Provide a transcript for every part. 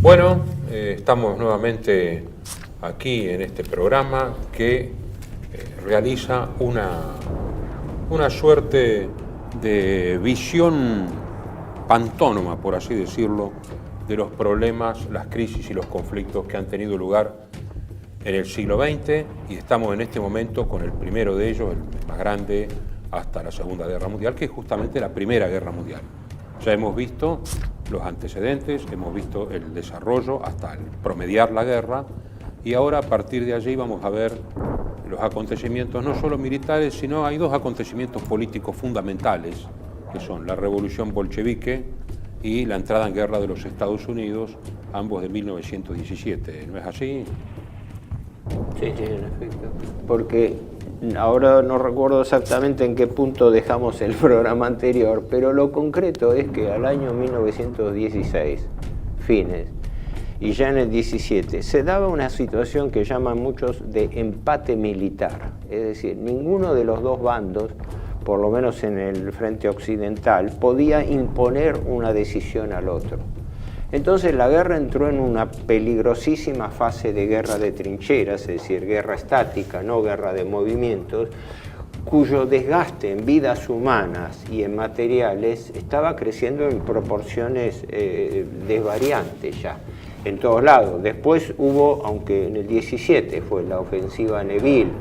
Bueno, estamos nuevamente aquí en este programa que realiza una suerte de visión pantónoma, por así decirlo, de los problemas, las crisis y los conflictos que han tenido lugar en el siglo XX, y estamos en este momento con el primero de ellos, el más grande hasta la Segunda Guerra Mundial, que es justamente la Primera Guerra Mundial. Ya hemos visto los antecedentes, hemos visto el desarrollo hasta el promediar la guerra, y ahora a partir de allí vamos a ver los acontecimientos no solo militares, sino hay dos acontecimientos políticos fundamentales, que son la Revolución Bolchevique y la entrada en guerra de los Estados Unidos, ambos de 1917. ¿No es así? Sí, en efecto. Porque ahora no recuerdo exactamente en qué punto dejamos el programa anterior, pero lo concreto es que al año 1916, fines, y ya en el 17, se daba una situación que llaman muchos de empate militar. Es decir, ninguno de los dos bandos, por lo menos en el frente occidental, podía imponer una decisión al otro. Entonces la guerra entró en una peligrosísima fase de guerra de trincheras, es decir, guerra estática, no guerra de movimientos, cuyo desgaste en vidas humanas y en materiales estaba creciendo en proporciones desvariantes ya, en todos lados. Después hubo, aunque en el 17 fue la ofensiva Nivelle,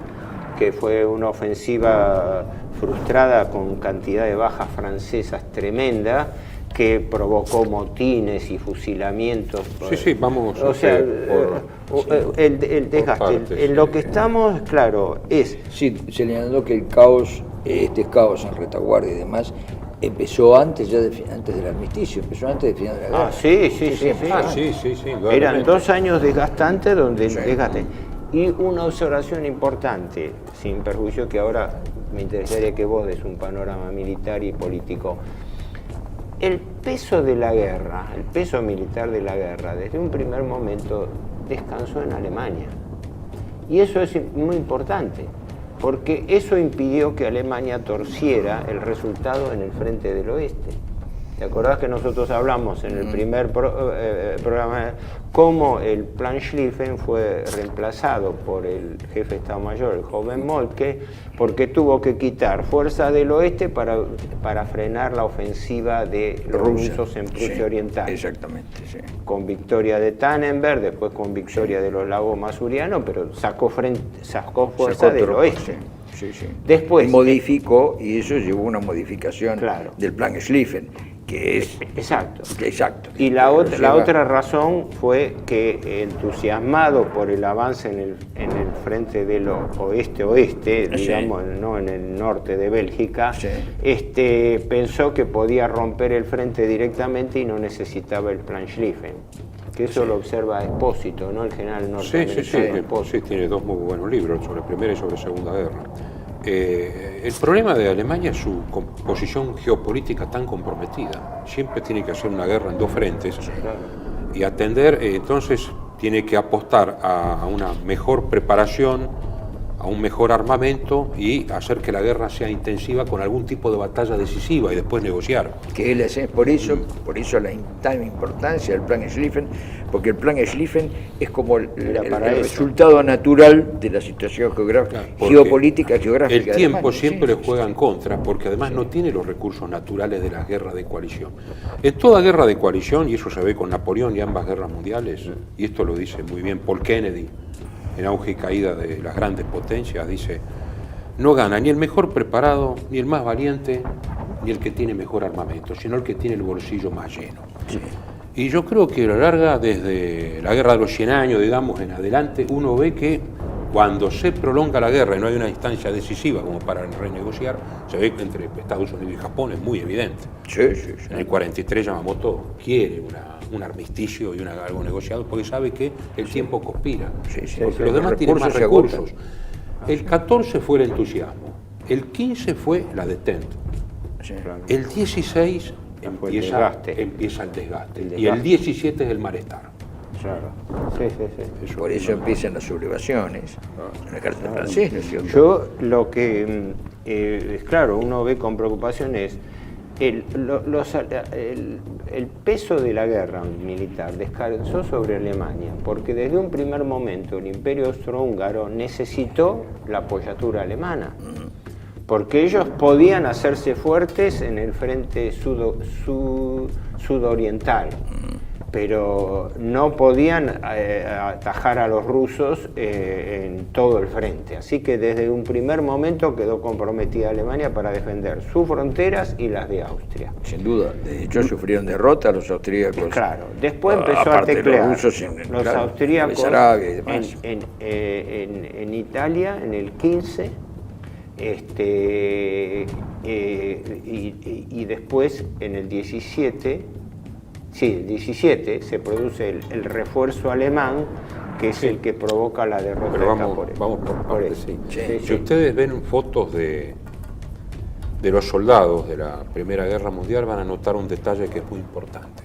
que fue una ofensiva frustrada con cantidad de bajas francesas tremenda, que provocó motines y fusilamientos. Sí, vamos. O sea, el desgaste. En lo que estamos, claro, es... Sí, señalando que el caos, este caos en retaguardia y demás, empezó antes ya antes del armisticio, empezó antes del final de la guerra. Sí. Eran 2 años desgastantes donde desgaste. Y una observación importante, sin perjuicio que ahora me interesaría que vos des un panorama militar y político. El peso de la guerra, el peso militar de la guerra, desde un primer momento descansó en Alemania. Y eso es muy importante, porque eso impidió que Alemania torciera el resultado en el frente del oeste. ¿Te acordás que nosotros hablamos en el primer programa cómo el Plan Schlieffen fue reemplazado por el jefe de Estado Mayor, el joven Moltke, porque tuvo que quitar fuerzas del oeste para frenar la ofensiva de los rusos en Prusia Oriental? Exactamente, sí. Con victoria de Tannenberg, después con victoria de los lagos masurianos, pero sacó fuerza del oeste. Sí. Después, y modificó, y eso llevó a una modificación del Plan Schlieffen, que es... Exacto. Y la otra razón fue que, entusiasmado por el avance en el frente del oeste-oeste, digamos, no en el norte de Bélgica, pensó que podía romper el frente directamente y no necesitaba el Plan Schlieffen. Que eso lo observa Espósito, ¿no? El general norteamericano. Sí, tiene 2 muy buenos libros, sobre Primera y sobre Segunda Guerra. El problema de Alemania es su posición geopolítica tan comprometida. Siempre tiene que hacer una guerra en 2 frentes y atender, entonces tiene que apostar a una mejor preparación, a un mejor armamento y hacer que la guerra sea intensiva con algún tipo de batalla decisiva y después negociar. Que él hace, por eso la tan importancia del Plan Schlieffen, porque el Plan Schlieffen es como el resultado natural de la situación geopolítica geográfica. El tiempo siempre le juega en contra, porque además no tiene los recursos naturales de la guerra de coalición. En toda guerra de coalición, y eso se ve con Napoleón y ambas guerras mundiales, y esto lo dice muy bien Paul Kennedy, en Auge y Caída de las Grandes Potencias, dice: no gana ni el mejor preparado, ni el más valiente, ni el que tiene mejor armamento, sino el que tiene el bolsillo más lleno. Y yo creo que a la larga, desde la Guerra de los 100 años, digamos, en adelante, uno ve que cuando se prolonga la guerra y no hay una instancia decisiva como para renegociar, se ve que entre Estados Unidos y Japón es muy evidente. En el 43 Yamamoto quiere un armisticio y algo negociado porque sabe que el tiempo conspira, porque los demás tienen más recursos. El 14 fue el entusiasmo, el 15 fue la detente, el 16 empieza el desgaste y el 17 es el malestar. Por eso empiezan las sublevaciones en la carta francesa, ¿no es cierto? Yo lo que es claro, uno ve con preocupación es el peso de la guerra militar descansó sobre Alemania, porque desde un primer momento el Imperio Austrohúngaro necesitó la apoyatura alemana, porque ellos podían hacerse fuertes en el frente sudoriental, pero no podían atajar a los rusos en todo el frente. Así que desde un primer momento quedó comprometida Alemania para defender sus fronteras y las de Austria. Sin duda, de hecho sufrieron derrota los austríacos. Claro, después empezó a teclear los austríacos Arabia y demás. En Italia en el 15, y después en el 17. Sí, el 17 se produce el refuerzo alemán, que es el que provoca la derrota. Pero vamos por partes, sí. Si ustedes ven fotos de los soldados de la Primera Guerra Mundial, van a notar un detalle que es muy importante.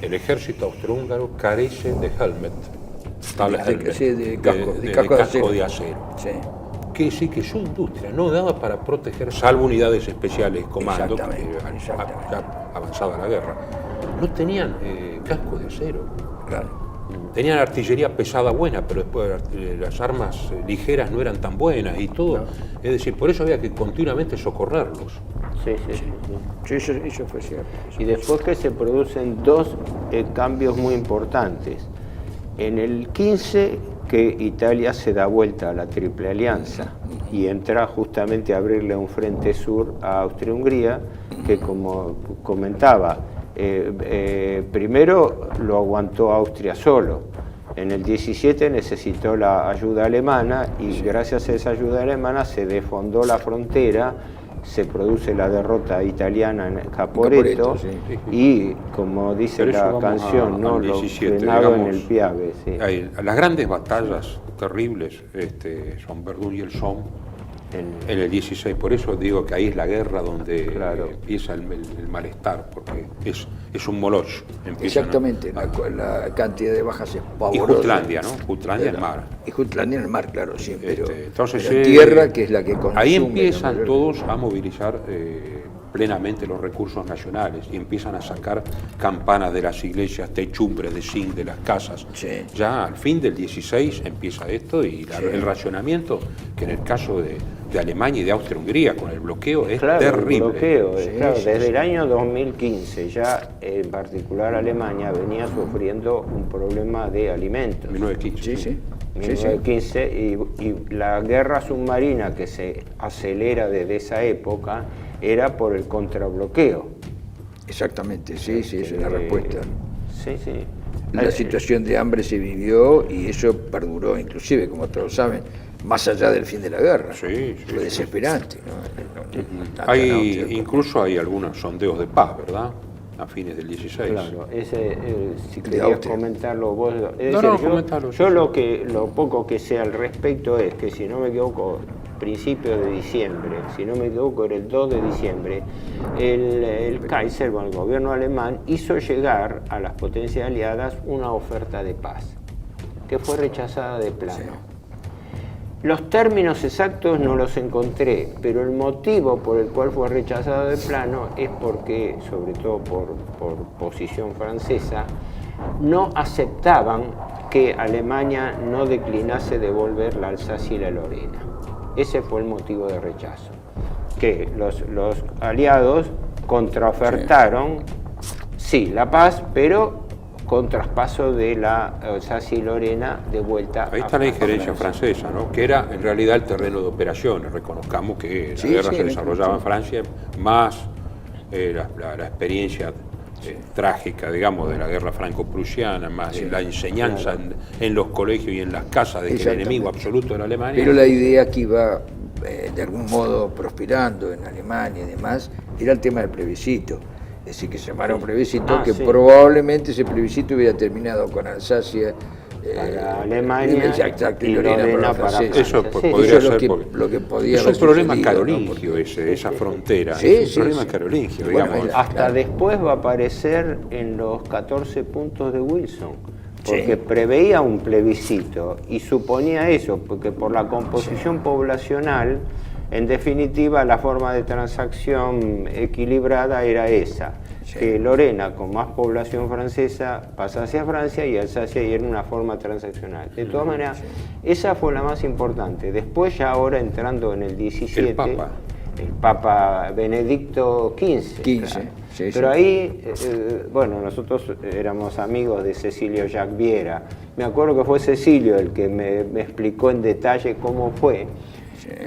El ejército austrohúngaro carece de helmet, de casco de acero. Sí. Que sí que su industria no daba para proteger, salvo unidades especiales, comando, ya avanzada la guerra. No tenían casco de acero. Claro. Tenían artillería pesada buena, pero después las armas ligeras no eran tan buenas y todo. No. Es decir, por eso había que continuamente socorrerlos. Sí. Eso fue cierto. Y después que se producen dos cambios muy importantes. En el 15, que Italia se da vuelta a la Triple Alianza y entra justamente a abrirle un frente sur a Austria-Hungría, que como comentaba, primero lo aguantó Austria solo. En el 17 necesitó la ayuda alemana y gracias a esa ayuda alemana se desfondó la frontera, se produce la derrota italiana en Caporetto y, como dice la canción, ¿no? Lo 17, frenado digamos, en el Piave. Sí. Las grandes batallas terribles son Verdún y el Somme en el 16, por eso digo que ahí es la guerra donde empieza el malestar, porque es un moloch. Exactamente, la cantidad de bajas es pavorosa. Y Jutlandia, ¿no? Jutlandia en el mar. Y Jutlandia en el mar, claro, sí, pero entonces, tierra, que es la que consume. Ahí empiezan todos a movilizar plenamente los recursos nacionales y empiezan a sacar campanas de las iglesias, techumbres de zinc de las casas. Sí. Ya al fin del 16 empieza esto y el racionamiento, que en el caso de Alemania y de Austria-Hungría con el bloqueo es terrible. El bloqueo, desde el año 2015 ya en particular Alemania venía sufriendo un problema de alimentos. 1915. 1915 y la guerra submarina que se acelera desde esa época era por el contrabloqueo. Exactamente, esa es la respuesta. Sí. La situación de hambre se vivió y eso perduró, inclusive, como todos saben, más allá del fin de la guerra. Fue desesperante. ¿No? Incluso hay algunos sondeos de paz, ¿verdad? A fines del 16. Claro, si querías comentarlo vos. Comentalo. Yo lo poco que sé al respecto es que, si no me equivoco, principios de diciembre, si no me equivoco era el 2 de diciembre, el Kaiser, el gobierno alemán, hizo llegar a las potencias aliadas una oferta de paz, que fue rechazada de plano. Sí. Los términos exactos no los encontré, pero el motivo por el cual fue rechazado de plano es porque, sobre todo por posición francesa, no aceptaban que Alemania no declinase devolver la Alsacia y la Lorena. Ese fue el motivo de rechazo. Que los aliados contraofertaron, sí, la paz, pero con traspaso de la Alsacia y Lorena de vuelta. Ahí está la injerencia francesa, ¿no? Que era en realidad el terreno de operaciones. Reconozcamos que la guerra se desarrollaba en Francia, más la experiencia trágica, digamos, de la guerra franco-prusiana, más la enseñanza en los colegios y en las casas de que el enemigo absoluto era Alemania. Pero la idea que iba de algún modo prosperando en Alemania y demás era el tema del plebiscito. Es decir, que se llamara un plebiscito que probablemente ese plebiscito hubiera terminado con Alsacia para Alemania y Lorena para Francia. Eso podría ser lo que podía es un problema carolingio, esa frontera. Es un problema carolingio, digamos. Hasta después va a aparecer en los 14 puntos de Wilson, porque preveía un plebiscito y suponía eso, porque por la composición poblacional En definitiva, la forma de transacción equilibrada era esa, que Lorena, con más población francesa, pasase a Francia y Alsacia, y era una forma transaccional. De todas maneras, esa fue la más importante. Después, ya ahora entrando en el 17, el Papa Benedicto XV. Claro. Sí, pero ahí, bueno, nosotros éramos amigos de Cecilio Jacques Viera. Me acuerdo que fue Cecilio el que me explicó en detalle cómo fue.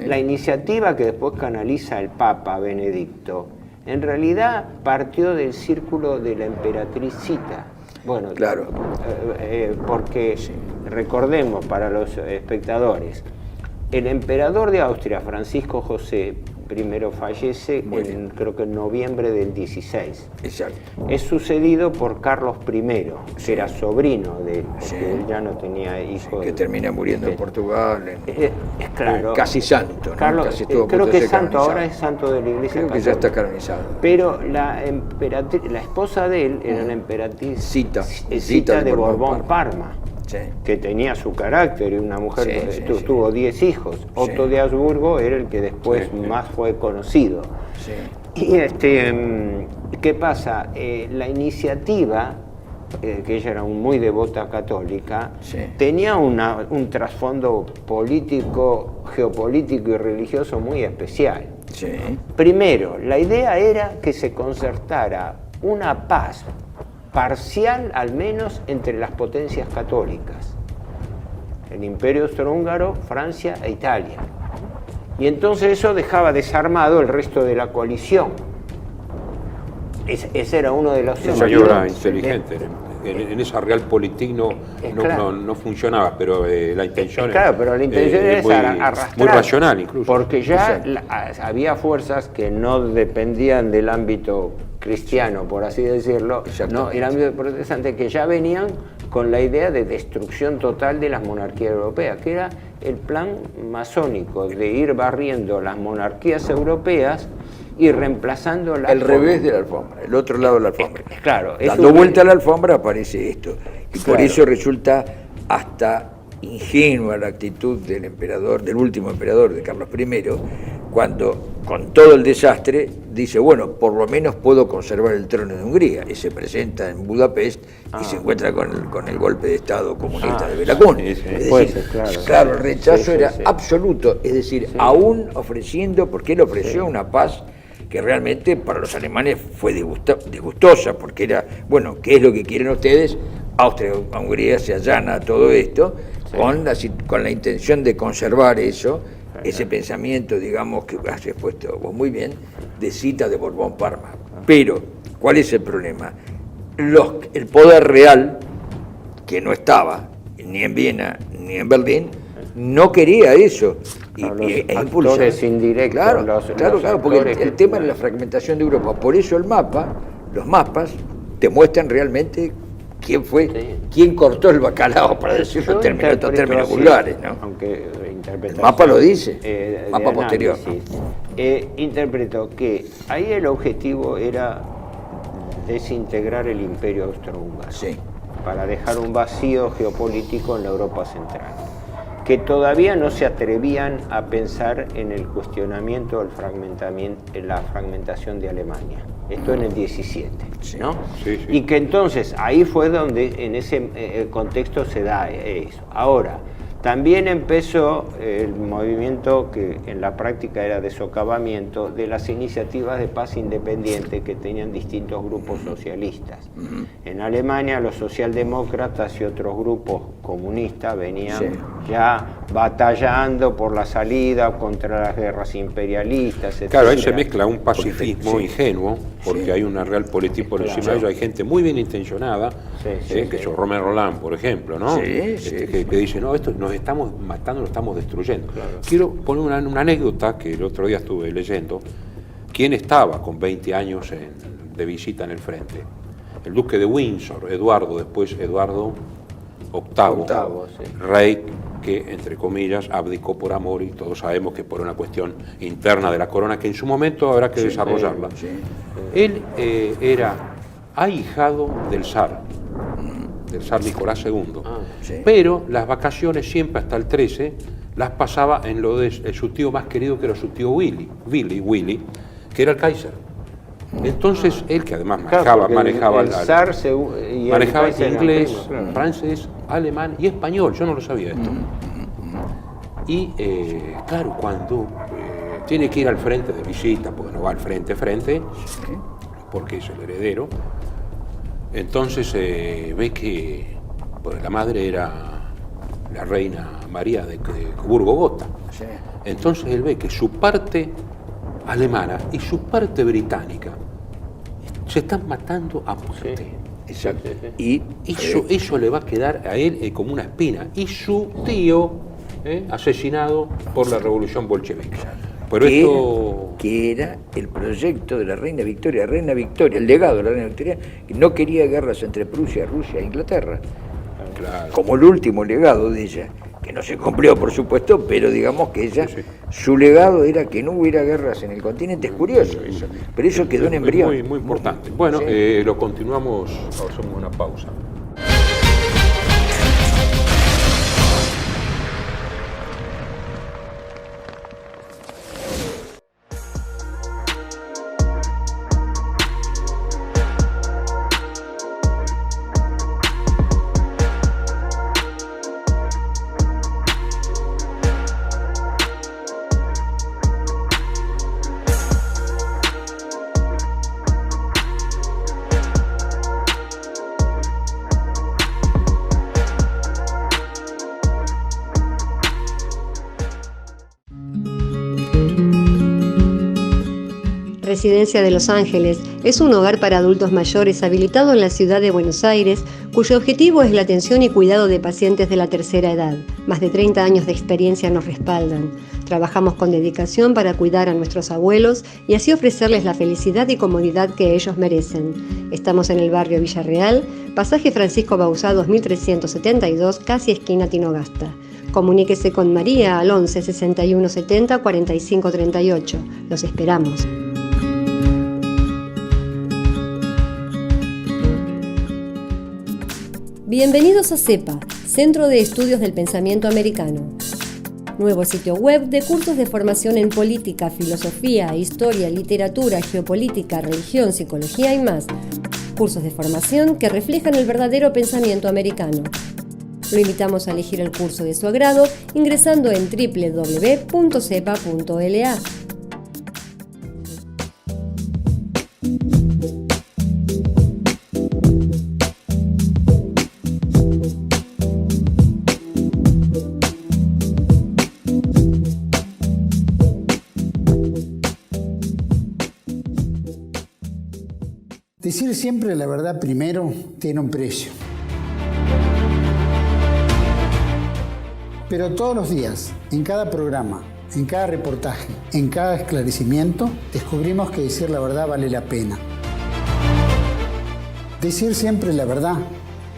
La iniciativa que después canaliza el Papa Benedicto, en realidad partió del círculo de la emperatriz Zita. Bueno, claro. Porque, recordemos para los espectadores, el emperador de Austria, Francisco José, primero fallece creo que en noviembre del 16. Exacto. Es sucedido por Carlos I, que era sobrino de él, porque él ya no tenía hijos. Que termina muriendo en Portugal. Claro. Casi santo, ¿no? Carlos, casi creo que es santo, ahora es santo de la Iglesia Católica. Creo que ya está canonizado. Pero la esposa de él era la emperatriz Zita de Borbón-Parma. Sí. Que tenía su carácter, y una mujer que tuvo 10 hijos. Otto de Habsburgo era el que después más fue conocido. Sí. Y ¿qué pasa? La iniciativa, que ella era muy devota católica, tenía un trasfondo político, geopolítico y religioso muy especial. Sí. Primero, la idea era que se concertara una paz parcial, al menos, entre las potencias católicas, el Imperio Austrohúngaro, Francia e Italia. Y entonces eso dejaba desarmado el resto de la coalición. Ese era uno de los... Esa era inteligente. En esa realpolitik no funcionaba, pero la intención pero la intención era arrastrar, muy racional incluso. Porque ya había fuerzas que no dependían del ámbito cristiano, por así decirlo, no, el ámbito protestante, que ya venían con la idea de destrucción total de las monarquías europeas, que era el plan masónico de ir barriendo las monarquías europeas y reemplazándolas. El revés de la alfombra, el otro lado de la alfombra. Claro. Dando vuelta a la alfombra aparece esto. Y por eso resulta hasta ingenua la actitud del emperador, del último emperador, de Carlos I, cuando, con todo el desastre, dice, bueno, por lo menos puedo conservar el trono de Hungría. Y se presenta en Budapest y se encuentra con el golpe de Estado comunista de Béla Kun. Es decir, claro, el rechazo era absoluto. Es decir, aún ofreciendo, porque él ofreció una paz que realmente para los alemanes fue disgustosa, porque era, bueno, ¿qué es lo que quieren ustedes? Austria-Hungría se allana a todo esto con la intención de conservar eso, ese pensamiento, digamos, que has expuesto vos muy bien, de Zita de Borbón-Parma. Pero, ¿cuál es el problema? El poder real, que no estaba ni en Viena ni en Berlín, no quería eso. Y actores indirectos. Claro, porque el tema era la fragmentación de Europa. Por eso los mapas te muestran realmente quién cortó el bacalao, para decirlo en términos vulgares, ¿no? Aunque el mapa lo dice, el mapa posterior. Interpreto que ahí el objetivo era desintegrar el Imperio Austrohúngaro, para dejar un vacío geopolítico en la Europa central, que todavía no se atrevían a pensar en el cuestionamiento en la fragmentación de Alemania. Esto en el 17, ¿no? Sí. Y que entonces ahí fue donde en ese contexto se da eso. Ahora, también empezó el movimiento que en la práctica era de socavamiento de las iniciativas de paz independiente que tenían distintos grupos socialistas. En Alemania los socialdemócratas y otros grupos comunistas venían ya batallando por la salida contra las guerras imperialistas, etc. Claro, ahí se mezcla un pacifismo ingenuo, porque hay una realpolitik por encima de ello, hay gente muy bien intencionada, que es Romain Rolland, por ejemplo, ¿no? Que dice, no, esto nos estamos matando, nos estamos destruyendo. Quiero poner una anécdota que el otro día estuve leyendo. ¿Quién estaba con 20 años de visita en el frente? El duque de Windsor, Eduardo, después Eduardo VIII, rey que, entre comillas, abdicó por amor, y todos sabemos que por una cuestión interna de la corona, que en su momento habrá que desarrollarla. Él era ahijado del zar Nicolás II, pero las vacaciones siempre hasta el 13 las pasaba en lo de su tío más querido, que era su tío Willy, que era el Kaiser. Entonces, él que además manejaba inglés, francés, alemán y español, yo no lo sabía esto. Y claro, cuando tiene que ir al frente de visita, porque no va al frente, porque es el heredero, entonces ve que pues, la madre era la reina María de Coburgo-Gotha. Entonces él ve que su parte alemana y su parte británica se están matando a muerte. Exacto. Y eso le va a quedar a él como una espina. Y su tío, asesinado por la revolución bolchevique. Pero que era el proyecto de la reina Victoria, el legado de la reina Victoria, que no quería guerras entre Prusia, Rusia e Inglaterra. Claro. Como el último legado de ella, que no se cumplió, por supuesto, pero digamos que ella, su legado era que no hubiera guerras en el continente. Es curioso eso, pero eso quedó en embrión. Muy importante. Bueno, lo continuamos, hacemos una pausa. Residencia de Los Ángeles es un hogar para adultos mayores habilitado en la ciudad de Buenos Aires, cuyo objetivo es la atención y cuidado de pacientes de la tercera edad. Más de 30 años de experiencia nos respaldan. Trabajamos con dedicación para cuidar a nuestros abuelos y así ofrecerles la felicidad y comodidad que ellos merecen. Estamos en el barrio Villarreal, pasaje Francisco Bauzá 2372, casi esquina Tinogasta. Comuníquese con María al 11 61 70 45 38. Los esperamos. Bienvenidos a CEPA, Centro de Estudios del Pensamiento Americano. Nuevo sitio web de cursos de formación en política, filosofía, historia, literatura, geopolítica, religión, psicología y más. Cursos de formación que reflejan el verdadero pensamiento americano. Lo invitamos a elegir el curso de su agrado ingresando en www.cepa.la. Decir siempre la verdad primero tiene un precio. Pero todos los días, en cada programa, en cada reportaje, en cada esclarecimiento, descubrimos que decir la verdad vale la pena. Decir siempre la verdad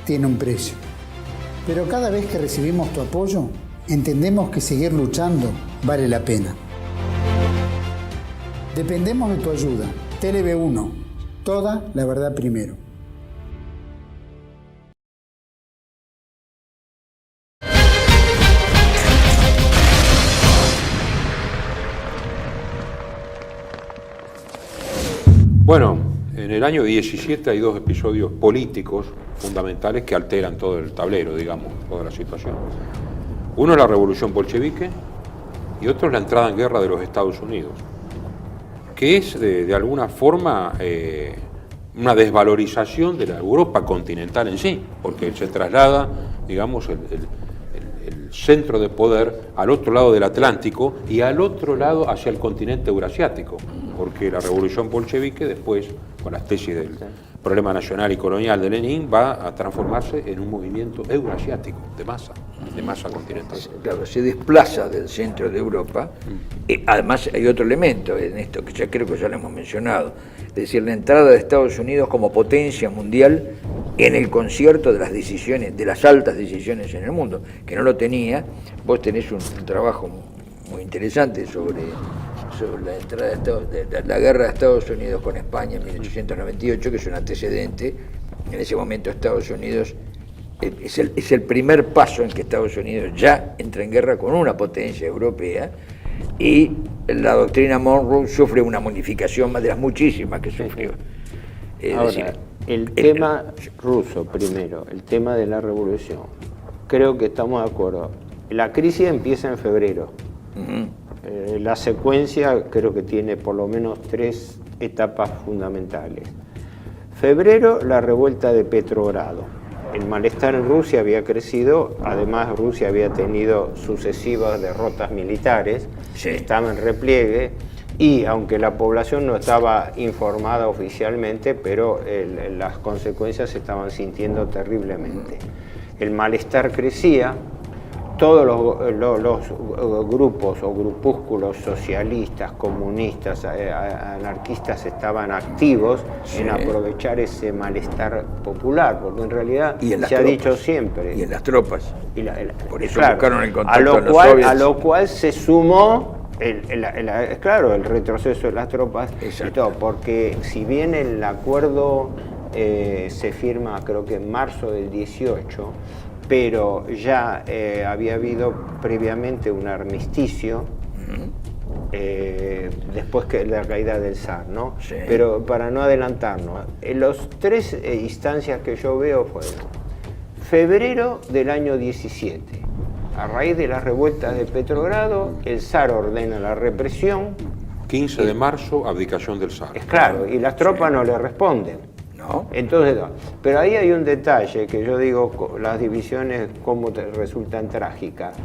tiene un precio. Pero cada vez que recibimos tu apoyo, entendemos que seguir luchando vale la pena. Dependemos de tu ayuda. TLB1. Toda la verdad primero. Bueno, en el año 17 hay dos episodios políticos fundamentales que alteran todo el tablero, digamos, toda la situación. Uno es la revolución bolchevique y otro es la entrada en guerra de los Estados Unidos, que es de alguna forma una desvalorización de la Europa continental en sí, porque se traslada, digamos, el centro de poder al otro lado del Atlántico y al otro lado hacia el continente eurasiático, porque la revolución bolchevique después, con las tesis del problema nacional y colonial de Lenin, va a transformarse en un movimiento eurasiático de masa continental. Claro, se desplaza del centro de Europa. Además hay otro elemento en esto que ya creo que ya lo hemos mencionado, es decir, la entrada de Estados Unidos como potencia mundial en el concierto de las decisiones, de las altas decisiones en el mundo, que no lo tenía. Vos tenés un trabajo muy interesante sobre la entrada de la guerra de Estados Unidos con España en 1898, que es un antecedente. En ese momento Estados Unidos es el primer paso en que Estados Unidos ya entra en guerra con una potencia europea, y la doctrina Monroe sufre una modificación más de las muchísimas que sufrió. Ahora, el tema ruso primero, el tema de la revolución, creo que estamos de acuerdo. La crisis empieza en febrero. La secuencia creo que tiene por lo menos 3 etapas fundamentales. Febrero, la revuelta de Petrogrado. El malestar en Rusia había crecido, además Rusia había tenido sucesivas derrotas militares, estaba en repliegue, y aunque la población no estaba informada oficialmente, pero las consecuencias se estaban sintiendo terriblemente. El malestar crecía, todos los grupos o grupúsculos socialistas, comunistas, anarquistas estaban activos en aprovechar ese malestar popular, porque en realidad se ha dicho siempre. Y en las tropas. Por eso buscaron el contacto a lo cual se sumó el retroceso de las tropas y todo, porque si bien el acuerdo se firma creo que en marzo del 18, pero ya había habido previamente un armisticio después de la caída del zar, ¿no? Sí. Pero para no adelantarnos, los 3 instancias que yo veo fueron febrero del año 17, a raíz de las revueltas de Petrogrado, el zar ordena la represión. 15 de marzo, abdicación del zar. Es claro, y las tropas no le responden. ¿No? Entonces, pero ahí hay un detalle que yo digo, las divisiones cómo resultan trágicas.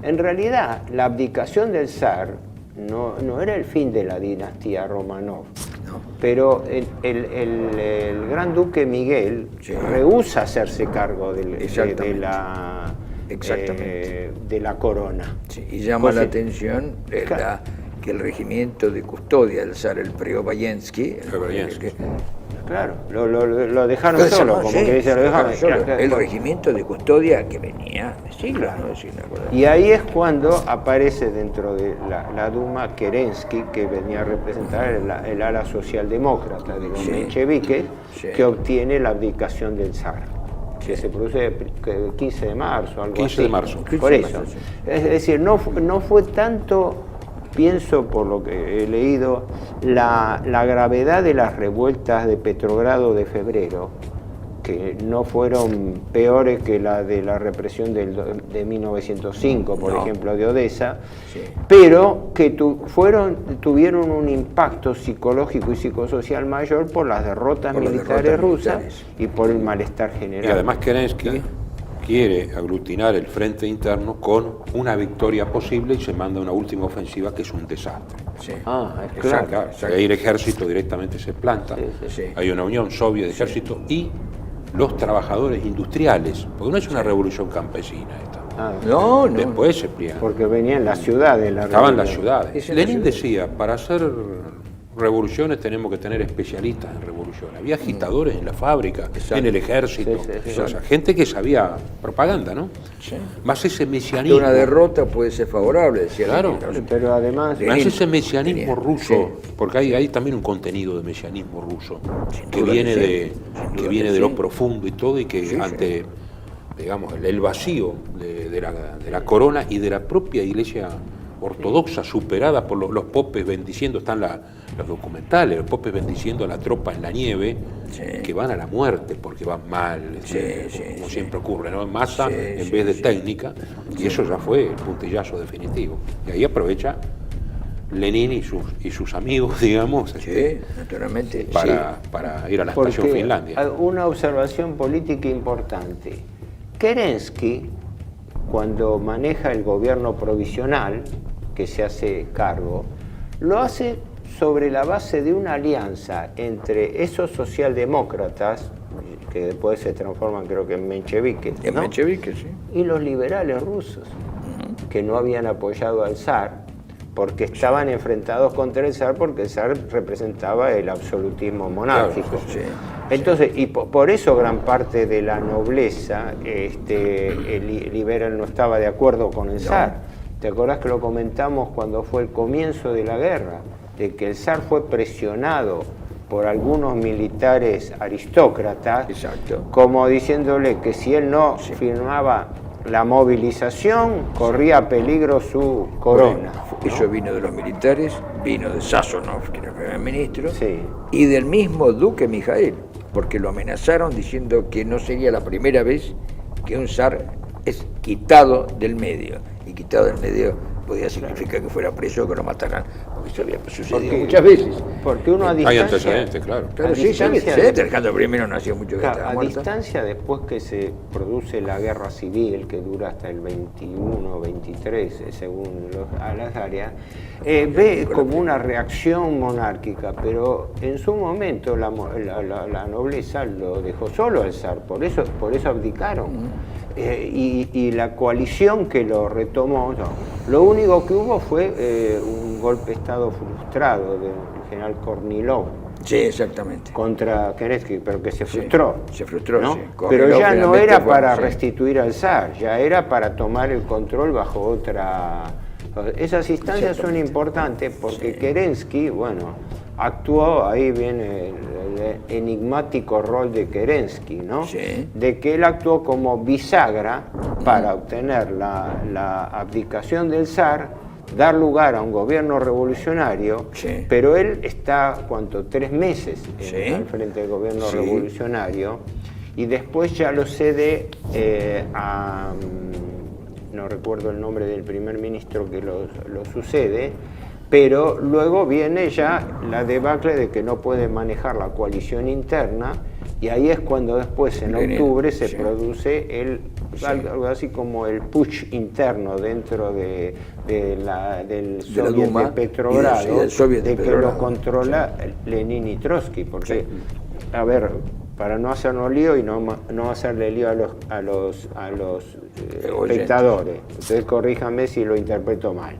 En realidad, la abdicación del zar no era el fin de la dinastía Romanov, pero el gran duque Miguel rehúsa hacerse cargo de la corona. Sí, y llama la atención que el regimiento de custodia del zar, el Preobrazhensky, claro, lo dejaron solo, como que dice, lo dejaron solo. El regimiento de custodia que venía de siglos, ¿no? Y ahí es cuando aparece dentro de la Duma Kerensky, que venía a representar el ala socialdemócrata de los mencheviques, que obtiene la abdicación del zar, que se produce el 15 de marzo, algo 15 así. De marzo. Por eso. Es decir, no fue tanto, pienso por lo que he leído, la gravedad de las revueltas de Petrogrado de febrero, que no fueron peores que la de la represión de 1905, por ejemplo, de Odessa, pero que tuvieron un impacto psicológico y psicosocial mayor por las derrotas militares rusas y por el malestar general. Y además Kerensky quiere aglutinar el frente interno con una victoria posible y se manda una última ofensiva que es un desastre. Es claro. Ahí el ejército directamente se planta, hay una unión soviética de ejército y los trabajadores industriales, porque no es una revolución campesina esta. Después se pliegan. Porque venían las ciudades. Estaban las ciudades. Lenin decía, para hacer revoluciones tenemos que tener especialistas en revoluciones. Había agitadores en la fábrica, en el ejército, o sea, gente que sabía propaganda, ¿no? Más ese mesianismo. Una derrota puede ser favorable, decía. Claro, pero además más ese mesianismo ruso, porque hay también un contenido de mesianismo ruso que viene de lo profundo y todo, y que ante, digamos, el vacío de la corona y de la propia iglesia ortodoxa superada por los popes bendiciendo, están los documentales, los popes bendiciendo a la tropa en la nieve, que van a la muerte porque van mal, como siempre ocurre, ¿no? En masa en vez de técnica, y eso ya fue el puntillazo definitivo. Y ahí aprovecha Lenin y sus amigos, digamos, naturalmente, para ir a la estación Finlandia. Una observación política importante. Kerensky, cuando maneja el gobierno provisional, que se hace cargo, lo hace sobre la base de una alianza entre esos socialdemócratas, que después se transforman creo que en mencheviques, ¿no? Y los liberales rusos, que no habían apoyado al zar, porque estaban enfrentados contra el zar, porque el zar representaba el absolutismo monárquico. Entonces, y por eso gran parte de la nobleza liberal no estaba de acuerdo con el zar. ¿Te acordás que lo comentamos cuando fue el comienzo de la guerra? De que el zar fue presionado por algunos militares aristócratas, Exacto. como diciéndole que si él no firmaba la movilización, corría peligro su corona. ¿no? Eso vino de los militares, vino de Sazonov, que era el primer ministro, Sí. y del mismo duque Mijael, porque lo amenazaron diciendo que no sería la primera vez que un zar es quitado del medio. Y quitado del medio podía significar que fuera preso o que lo mataran, porque eso había sucedido muchas veces. Porque uno a Hay distancia... antecedentes, claro. Claro, a sí, distancia Alejandro I no hacía mucho que Claro, estaba a muerto. distancia, después que se produce la guerra civil, que dura hasta el 21, 23, según a las áreas, ve como una reacción monárquica, pero en su momento la nobleza lo dejó solo al zar, por eso abdicaron. Y la coalición que lo retomó, no. Lo único que hubo fue un golpe de Estado frustrado del general Kornilov, Sí, exactamente. contra Kerensky, pero que se frustró. Se frustró, ¿no? sí. Pero ya no finalmente era fue, para sí. restituir al zar, ya era para tomar el control bajo otra... Esas instancias son importantes porque Kerensky, bueno, actuó, ahí viene el enigmático rol de Kerensky, ¿no? Sí. De que él actuó como bisagra para obtener la abdicación del zar, dar lugar a un gobierno revolucionario, Sí. pero él está, ¿cuánto? 3 meses Sí. al frente del gobierno Sí. revolucionario, y después ya lo cede a... no recuerdo el nombre del primer ministro que lo sucede, pero luego viene ya la debacle de que no puede manejar la coalición interna, y ahí es cuando después, en Lenin, octubre, se sí. produce algo así como el putsch interno dentro del la Soviet Duma de Petrogrado, y del Soviet de de que Petrogrado. lo controla Lenin y Trotsky, porque, Sí. a ver, para no hacernos lío y no hacerle lío a los Oyentes. espectadores, entonces corríjame si lo interpreto mal.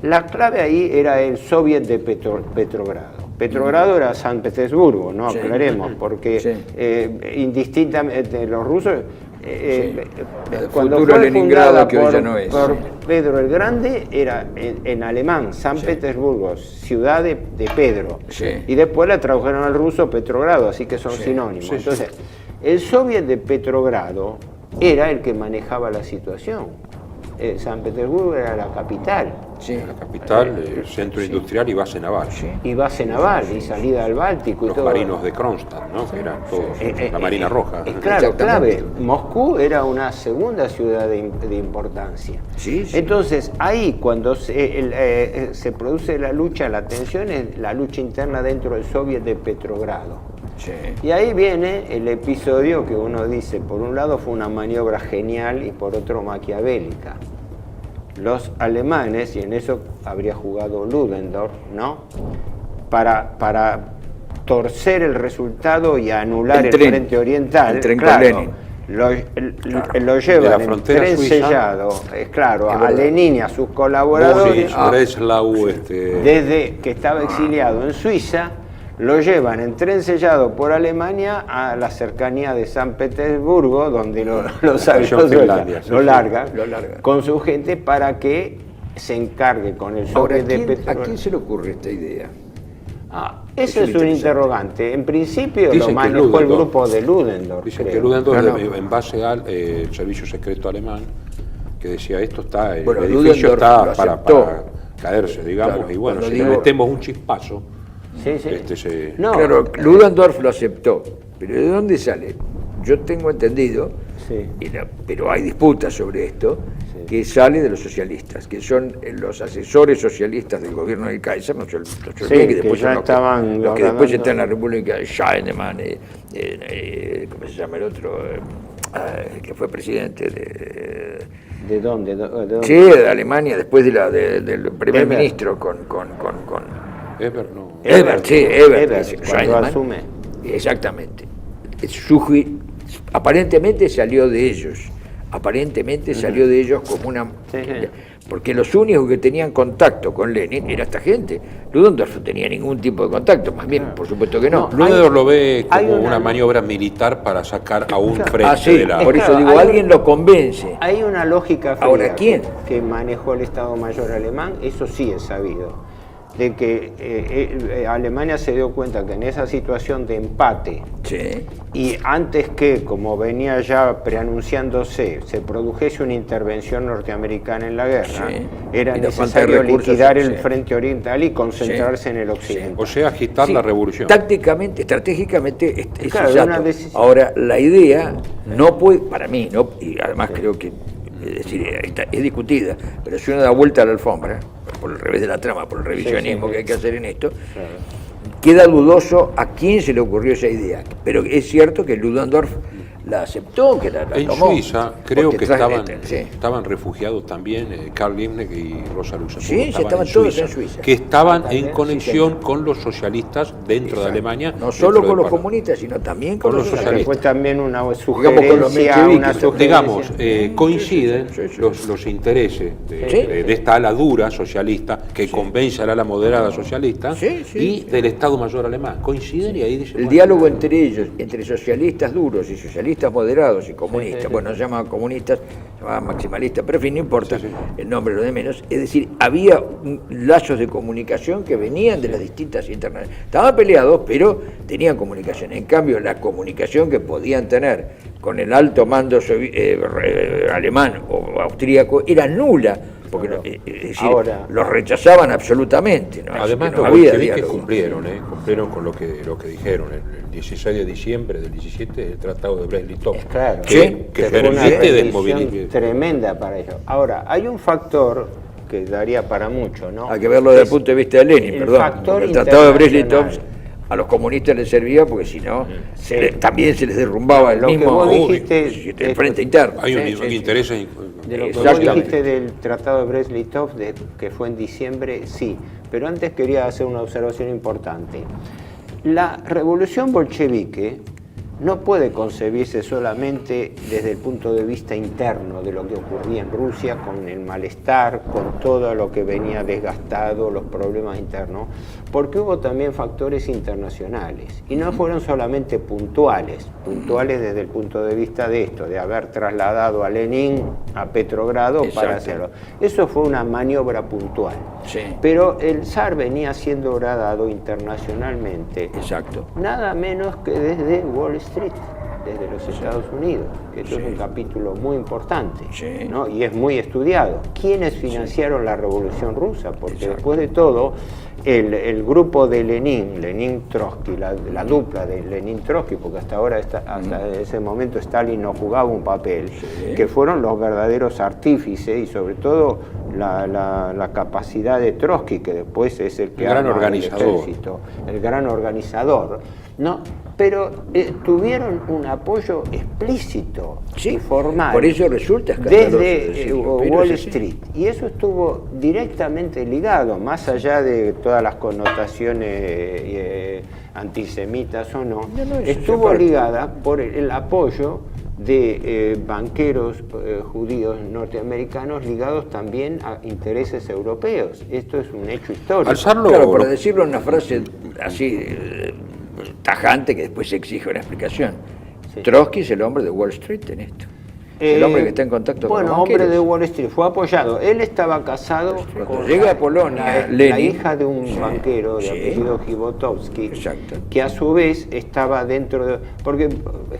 La clave ahí era el Soviet de Petrogrado. Petrogrado era San Petersburgo, ¿no? Sí. Aclaremos, porque Sí. Indistintamente los rusos, El cuando futuro fue Leningrado, fundada que hoy ya no es. por Pedro el Grande, era en alemán, San Sí. Petersburgo, ciudad de Pedro. Sí. Y después la tradujeron al ruso Petrogrado, así que son Sí. sinónimos. Sí, sí. Entonces, el Soviet de Petrogrado era el que manejaba la situación. San Petersburgo era la capital, Sí. La capital, centro industrial y base naval. y base naval, y salida al Báltico y Los todo. marinos de Kronstadt, ¿no? Que eran todos la Marina Roja. Claro, Exactamente. clave. Moscú era una segunda ciudad de importancia. Sí, sí. Entonces, ahí cuando se produce la lucha, la tensión es la lucha interna dentro del Soviet de Petrogrado. Sí. Y ahí viene el episodio que uno dice, por un lado fue una maniobra genial y por otro maquiavélica. Los alemanes, y en eso habría jugado Ludendorff, ¿no? Para torcer el resultado y anular el tren. Frente Oriental, El tren con claro, Lenin. lo De la llevan en frontera tren suiza. sellado, claro, Es a verdad. Lenin y a sus colaboradores, Boris, Breslau, desde que estaba exiliado en Suiza, lo llevan en tren sellado por Alemania a la cercanía de San Petersburgo, donde los aviones Finlandia, sí, lo sí. largan, Lo largan. con su gente para que se encargue con el Ahora, Soviet de ¿a Petrogrado. quién se le ocurre esta idea? Eso es un interesante. interrogante. En principio Dicen lo que manejó el Ludendorff. grupo de Ludendorff. Dicen creo. que Ludendorff, No, no. en base al servicio secreto alemán, que decía esto está, el Bueno, edificio Ludendorff está lo para aceptó. caerse, digamos, Claro, y bueno, cuando si le digo- metemos un chispazo, Sí, sí. No, Claro, Ludendorff lo aceptó, pero ¿de dónde sale? Yo tengo entendido, Sí. pero hay disputas sobre esto, Sí. que sale de los socialistas, que son los asesores socialistas del gobierno del Kaiser, no se olviden que después ya son los estaban los que después gobernando. están en la República, Scheidemann, ¿cómo se llama el otro? Que fue presidente ¿De dónde? ¿De dónde? sí, de Alemania, después del primer Ebert. ministro con Eber no. Ebert, sí, Ebert, cuando Scheidemann. asume. Exactamente. Aparentemente salió de ellos. Aparentemente salió de ellos como una... Sí, sí. Porque los únicos que tenían contacto con Lenin era esta gente. Ludendorff no tenía ningún tipo de contacto, más bien, por supuesto que no. No, Ludendorff lo ve hay como una- una maniobra militar para sacar a un frente Ah, sí, de la... por eso Claro, digo, hay- alguien lo convence. Hay una lógica fría Ahora, ¿quién? que manejó el Estado Mayor alemán, eso sí es sabido. de que Alemania se dio cuenta que en esa situación de empate, Sí. y antes que, como venía ya preanunciándose, se produjese una intervención norteamericana en la guerra, Sí. era Y la falta de necesario recursos, liquidar sí. el frente oriental y concentrarse en el occidente. O sea, agitar Sí, la revolución. Tácticamente, estratégicamente es Claro, exacto. una decisión. Ahora, la idea no puede, para mí, no, y además creo que es decir, es discutida, pero si uno da vuelta a la alfombra, por el revés de la trama, por el revisionismo que hay que hacer en esto, queda dudoso a quién se le ocurrió esa idea. Pero es cierto que Ludendorff la aceptó, que la En tomó. Suiza creo Porque que sí. estaban refugiados también Karl Liebknecht y Rosa Luxemburgo. Sí, estaban todos en Suiza. Que estaban También, en conexión señor. con los socialistas dentro de Exacto. Alemania. No dentro solo del con los Parlamento. comunistas, sino también con Con los los socialistas. Fue también una con los sugerencia, mencheviques, Digamos, coinciden Sí, sí. los intereses de, Sí. de esta ala dura socialista que convence a la ala moderada socialista Sí, sí, y sí. del Estado Mayor alemán. Coinciden y ahí dicen... El bueno, diálogo entre ellos, entre socialistas duros y socialistas moderados y comunistas, bueno, no se llamaban comunistas, se llamaban maximalistas, pero en fin, no importa el nombre, lo de menos. Es decir, había lazos de comunicación que venían de las distintas internacionales. Estaban peleados, pero tenían comunicación. En cambio, la comunicación que podían tener con el alto mando alemán o austríaco era nula, porque es decir, Ahora- los rechazaban absolutamente. ¿no? Además, Así que no los había bolcheviques diálogo. cumplieron con lo que dijeron. El 16 de diciembre del 17, el Tratado de Brest-Litov. Claro, Sí, que fue una permite rendición desmovilizar. tremenda para ellos. Ahora, hay un factor que daría para mucho, ¿no? Hay que verlo desde el Es punto de vista de Lenin, el perdón. factor Porque el Tratado de Brest-Litov internacional. a los comunistas les servía porque si no, Sí. también se les derrumbaba el Lo que mismo vos dijiste, el frente interno. Hay Sí, sí, sí. intereses. De lo que vos Exactamente. dijiste del Tratado de Brest-Litov, que fue en diciembre, sí. Pero antes quería hacer una observación importante. La revolución bolchevique no puede concebirse solamente desde el punto de vista interno de lo que ocurría en Rusia, con el malestar, con todo lo que venía desgastado, los problemas internos, porque hubo también factores internacionales, y no fueron solamente puntuales desde el punto de vista de esto, de haber trasladado a Lenin a Petrogrado para Exacto. hacerlo. Eso fue una maniobra puntual. Sí. Pero el zar venía siendo horadado internacionalmente Exacto. nada menos que desde Wall Street, desde los Estados Unidos. Esto es un capítulo muy importante, Sí. ¿no? Y es muy estudiado. ¿Quiénes financiaron la Revolución Rusa? Porque Exacto. después de todo, el grupo de Lenin-Trotsky, la dupla de Lenin-Trotsky, porque hasta ahora, hasta ese momento Stalin no jugaba un papel, que fueron los verdaderos artífices y sobre todo la capacidad de Trotsky, que después es el que El gran arma organizador. el ejército, el gran organizador, ¿no? Pero tuvieron un apoyo explícito y formal Por eso resulta escandaloso desde decirlo, pero Wall es así. Street, y eso estuvo directamente ligado, más allá de todas las connotaciones antisemitas o no, No, eso estuvo es aparte. ligada por el apoyo de banqueros judíos norteamericanos ligados también a intereses europeos. Esto es un hecho histórico. Alzarlo, Claro, para decirlo en una frase así tajante que después se exige una explicación. Sí. Trotsky es el hombre de Wall Street en esto. Es el hombre que está en contacto con los Bueno, hombre banqueros. de Wall Street, fue apoyado. Él estaba casado Cuando con llega a Polonia, la Lenin, hija de un sí, banquero de sí. apellido Gibotowski, Exacto. que a su vez estaba dentro de... Porque,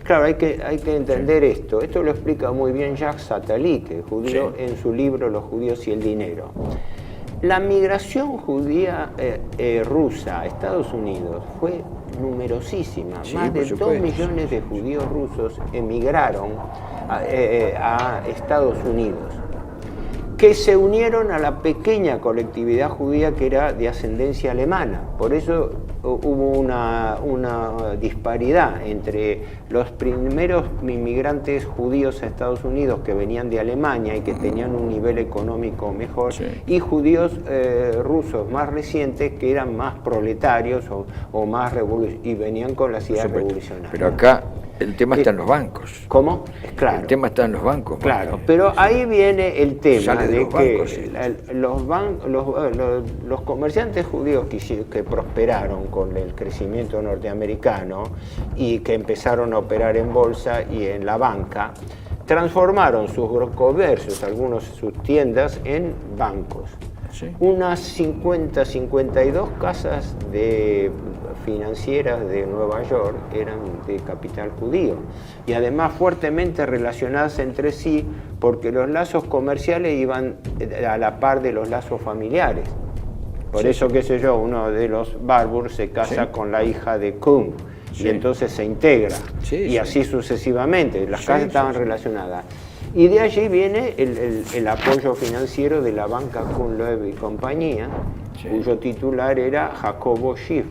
claro, hay que entender esto. Esto lo explica muy bien Jacques Attali, que es judío, Sí. en su libro Los judíos y el dinero. La migración judía rusa a Estados Unidos fue numerosísima. Sí, Más por de 2 supuesto. millones de judíos rusos emigraron a Estados Unidos, que se unieron a la pequeña colectividad judía que era de ascendencia alemana. Por eso hubo una disparidad entre los primeros inmigrantes judíos a Estados Unidos que venían de Alemania y que tenían un nivel económico mejor, Sí. y judíos rusos más recientes que eran más proletarios o más y venían con las ideas revolucionarias. Pero acá el tema está en los bancos. ¿Cómo? Claro. El tema está en los bancos. Claro, porque pero ahí viene el tema Sale de de los que bancos, sí. los comerciantes judíos que prosperaron con el crecimiento norteamericano y que empezaron a operar en bolsa y en la banca, transformaron sus comercios, sus tiendas, en bancos. Sí. Unas 50, 52 casas financieras de Nueva York eran de capital judío y además fuertemente relacionadas entre sí porque los lazos comerciales iban a la par de los lazos familiares. Por eso, qué sé yo, uno de los Barbour se casa con la hija de Kung y entonces se integra y así sucesivamente. Las casas estaban relacionadas. Y de allí viene el apoyo financiero de la banca Kuhn-Loeb y compañía, cuyo titular era Jacobo Schiff,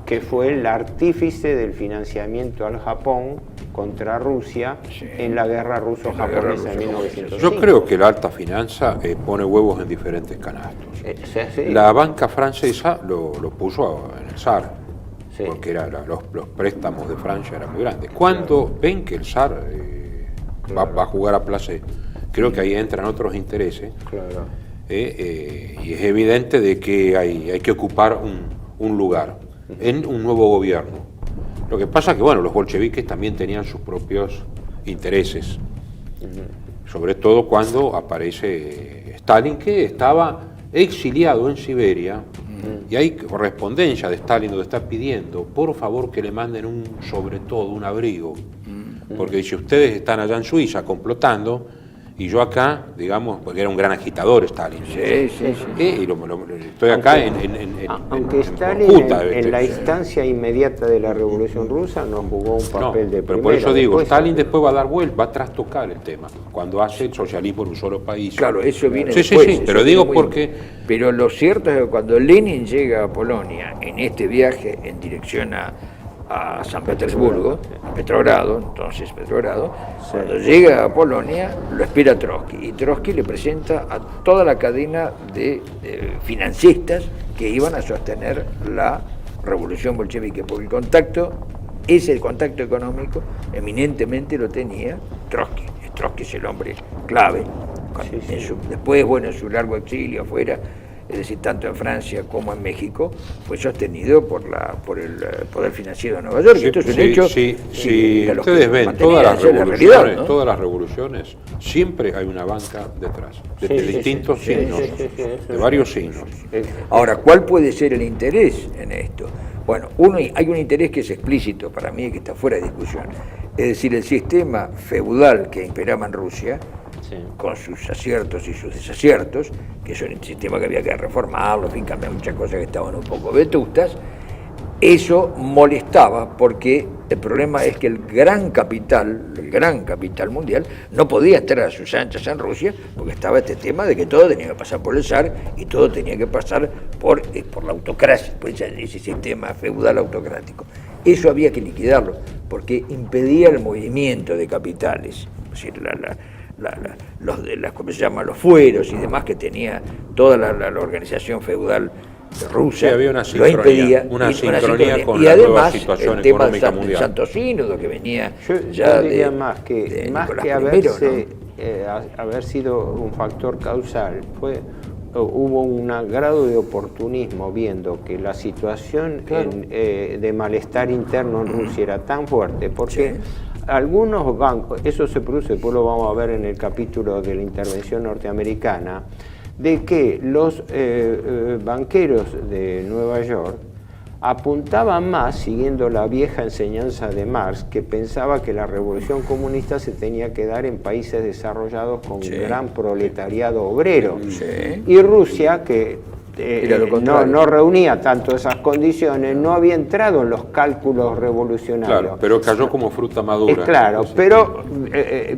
que fue el artífice del financiamiento al Japón contra Rusia en la guerra ruso-japonesa de 1905. Yo creo que la alta finanza pone huevos en diferentes canastos. La banca francesa lo puso en el zar, porque los préstamos de Francia eran muy grandes. Cuando ven que el zar va a jugar a placer, creo que ahí entran otros intereses, y es evidente de que hay que ocupar un lugar en un nuevo gobierno. Lo que pasa es que los bolcheviques también tenían sus propios intereses, sobre todo cuando aparece Stalin, que estaba exiliado en Siberia, y hay correspondencia de Stalin donde está pidiendo, por favor, que le manden sobre todo un abrigo, porque dice, ustedes están allá en Suiza complotando, y yo acá, digamos, porque era un gran agitador Stalin. Y estoy acá aunque Stalin en la instancia inmediata de la Revolución Rusa no jugó un papel de primera. Pero por eso digo, Stalin después va a dar vuelta, va a trastocar el tema, cuando hace el socialismo en un solo país. Claro, eso viene después. Sí, pero digo porque... Pero lo cierto es que cuando Lenin llega a Polonia, en este viaje en dirección a San Petersburgo, a Petrogrado, entonces Petrogrado, cuando llega a Polonia lo espera Trotsky, y Trotsky le presenta a toda la cadena de financistas que iban a sostener la revolución bolchevique, porque el contacto económico, eminentemente lo tenía Trotsky. Trotsky es el hombre clave. Después, en su largo exilio afuera, es decir, tanto en Francia como en México, fue sostenido por el poder financiero de Nueva York. Esto es un hecho. Ustedes ven todas las revoluciones, siempre hay una banca detrás, de distintos signos, de varios signos. Ahora, ¿cuál puede ser el interés en esto? Bueno, hay un interés que es explícito para mí, que está fuera de discusión. Es decir, el sistema feudal que imperaba en Rusia, con sus aciertos y sus desaciertos, que es un sistema que había que reformarlo, en fin, cambiar muchas cosas que estaban un poco vetustas, eso molestaba porque el problema es que el gran capital mundial no podía estar a sus anchas en Rusia porque estaba este tema de que todo tenía que pasar por el zar y todo tenía que pasar por la autocracia, por ese sistema feudal autocrático. Eso había que liquidarlo porque impedía el movimiento de capitales, es decir, los fueros y demás que tenía toda la organización feudal rusa, había una sincronía con y la además nueva situación el tema económica mundial. del Santo Sínodo que venía yo diría más que haber sido un factor causal, hubo un grado de oportunismo viendo que la situación de malestar interno en Rusia era tan fuerte, porque algunos bancos, eso se produce, después lo vamos a ver en el capítulo de la intervención norteamericana, de que los banqueros de Nueva York apuntaban más, siguiendo la vieja enseñanza de Marx, que pensaba que la revolución comunista se tenía que dar en países desarrollados con un gran proletariado obrero. Y Rusia, que no reunía tanto esas condiciones, no había entrado en los cálculos revolucionarios. Claro, pero cayó como fruta madura. Pero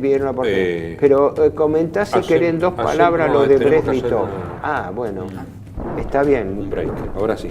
vieron la parte. Pero comentá si querés en dos palabras lo de Brest-Litov. Bueno, está bien. Un break, ahora sí.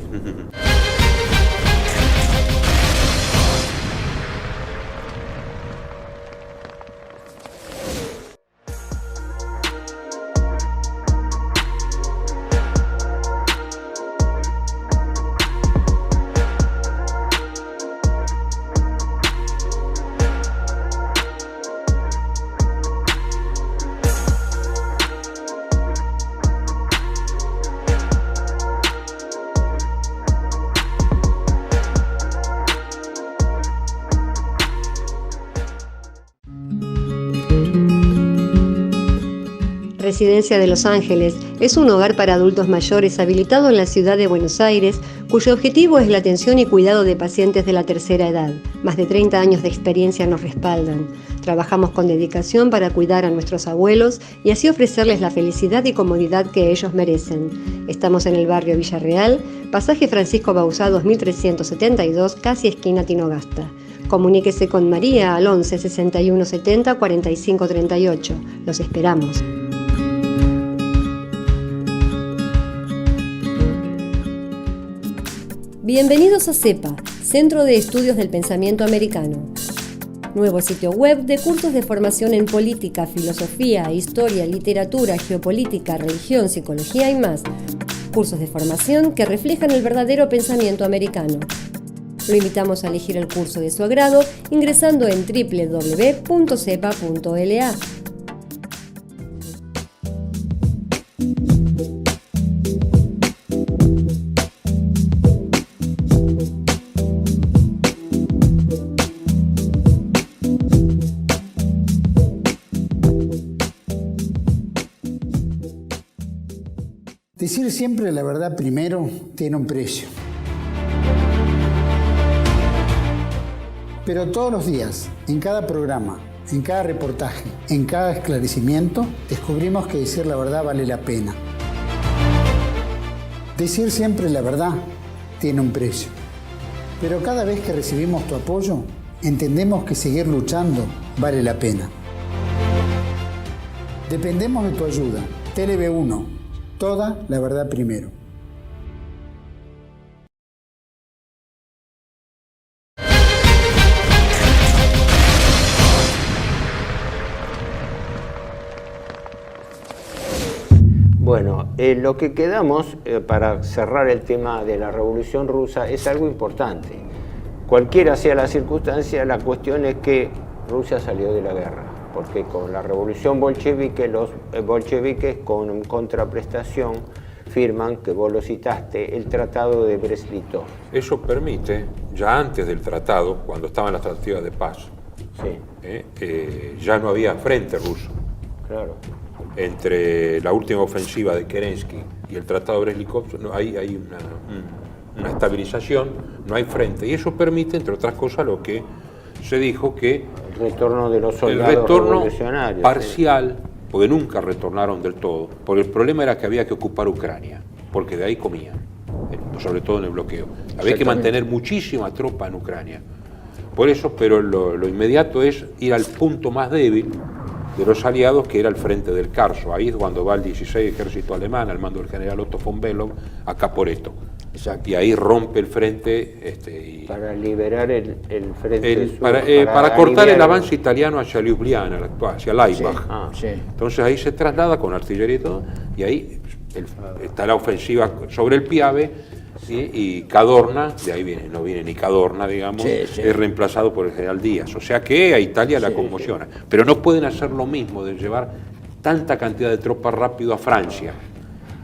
Residencia de Los Ángeles es un hogar para adultos mayores habilitado en la ciudad de Buenos Aires, cuyo objetivo es la atención y cuidado de pacientes de la tercera edad. Más de 30 años de experiencia nos respaldan. Trabajamos con dedicación para cuidar a nuestros abuelos y así ofrecerles la felicidad y comodidad que ellos merecen. Estamos en el barrio Villarreal, pasaje Francisco Bauzá 2372, casi esquina Tinogasta. Comuníquese con María al 11 61 70 45 38. Los esperamos. Bienvenidos a CEPA, Centro de Estudios del Pensamiento Americano. Nuevo sitio web de cursos de formación en política, filosofía, historia, literatura, geopolítica, religión, psicología y más. Cursos de formación que reflejan el verdadero pensamiento americano. Lo invitamos a elegir el curso de su agrado ingresando en www.cepa.la. Decir siempre la verdad primero tiene un precio. Pero todos los días, en cada programa, en cada reportaje, en cada esclarecimiento, descubrimos que decir la verdad vale la pena. Decir siempre la verdad tiene un precio. Pero cada vez que recibimos tu apoyo, entendemos que seguir luchando vale la pena. Dependemos de tu ayuda. TLB1, toda la verdad primero. Bueno, lo que quedamos para cerrar el tema de la Revolución Rusa es algo importante. Cualquiera sea la circunstancia, la cuestión es que Rusia salió de la guerra, porque con la Revolución Bolchevique, los bolcheviques con contraprestación firman, que vos lo citaste, el Tratado de Brest-Litov. Eso permite, ya antes del tratado, cuando estaban las tratativas de paz, Sí. Ya no había frente ruso. Claro. Entre la última ofensiva de Kerensky y el Tratado de Brest-Litov hay una estabilización, no hay frente. Y eso permite, entre otras cosas, lo que se dijo, que El retorno de los soldados el retorno revolucionarios. parcial, porque nunca retornaron del todo, porque el problema era que había que ocupar Ucrania, porque de ahí comían, sobre todo en el bloqueo. Había que mantener muchísima tropa en Ucrania. Por eso, pero lo inmediato es ir al punto más débil de los aliados, que era el frente del Carso. Ahí es cuando va el 16 ejército alemán al mando del general Otto von Below a Caporetto. Exacto. Y ahí rompe el frente. Para liberar el frente sur, para cortar el aliviar- avance italiano hacia Ljubljana, hacia Leibach. Sí. Ah, Sí. Entonces ahí se traslada con artillería y todo, y ahí está la ofensiva sobre el Piave, ¿sí? Y Cadorna, de ahí viene, no viene ni Cadorna, digamos, Sí, sí. es reemplazado por el general Díaz. O sea que a Italia la conmociona. Pero no pueden hacer lo mismo de llevar tanta cantidad de tropas rápido a Francia.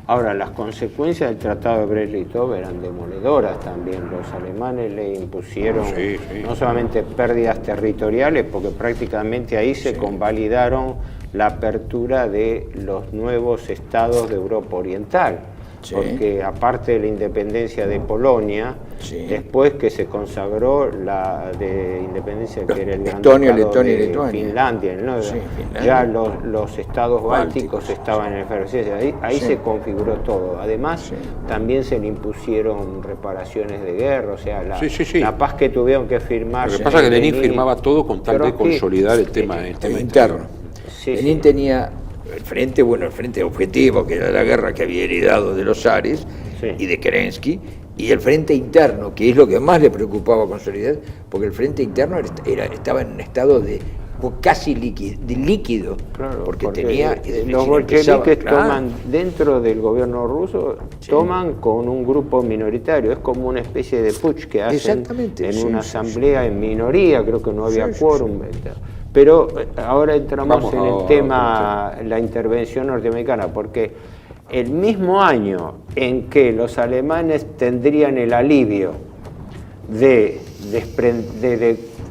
Ahora, las consecuencias del Tratado de Brest-Litov eran demoledoras también. Los alemanes le impusieron Sí, sí. no solamente pérdidas territoriales, porque prácticamente ahí se convalidaron la apertura de los nuevos estados de Europa Oriental. Sí. Porque aparte de la independencia de Polonia, Sí. después que se consagró la de independencia que era el Gran Estonia, Ducado Letonia y de Lituania. Finlandia, ¿no? Sí, Finlandia. Ya los estados bálticos Bálticos, estaban en efervescencia. Ahí Sí. se configuró todo. Además, Sí. también se le impusieron reparaciones de guerra, o sea, la, Sí. la paz que tuvieron que firmar. Lo que pasa es que Lenin Lenin firmaba todo con tal de Trotsky, consolidar el tema interno. Sí, Lenin sí. tenía el frente objetivo, que era la guerra que había heredado de los zares Sí. y de Kerensky, y el frente interno, que es lo que más le preocupaba consolidar, porque el frente interno estaba en un estado de casi líquido, Claro, porque tenía... los bolcheviques toman dentro del gobierno ruso, toman con un grupo minoritario, es como una especie de putsch que hacen Exactamente, en sí, una sí, asamblea en minoría, creo que no había Sí, quórum. Pero ahora entramos Vamos en el a tema, la intervención norteamericana, porque el mismo año en que los alemanes tendrían el alivio de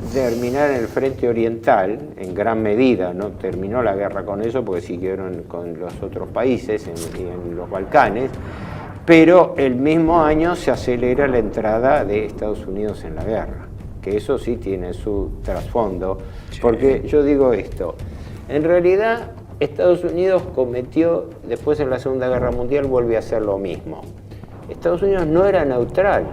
terminar en el frente oriental, en gran medida, no terminó la guerra con eso porque siguieron con los otros países en los Balcanes, pero el mismo año se acelera la entrada de Estados Unidos en la guerra, que eso sí tiene su trasfondo, porque yo digo esto, en realidad Estados Unidos cometió, después en la Segunda Guerra Mundial vuelve a hacer lo mismo. Estados Unidos no era neutral.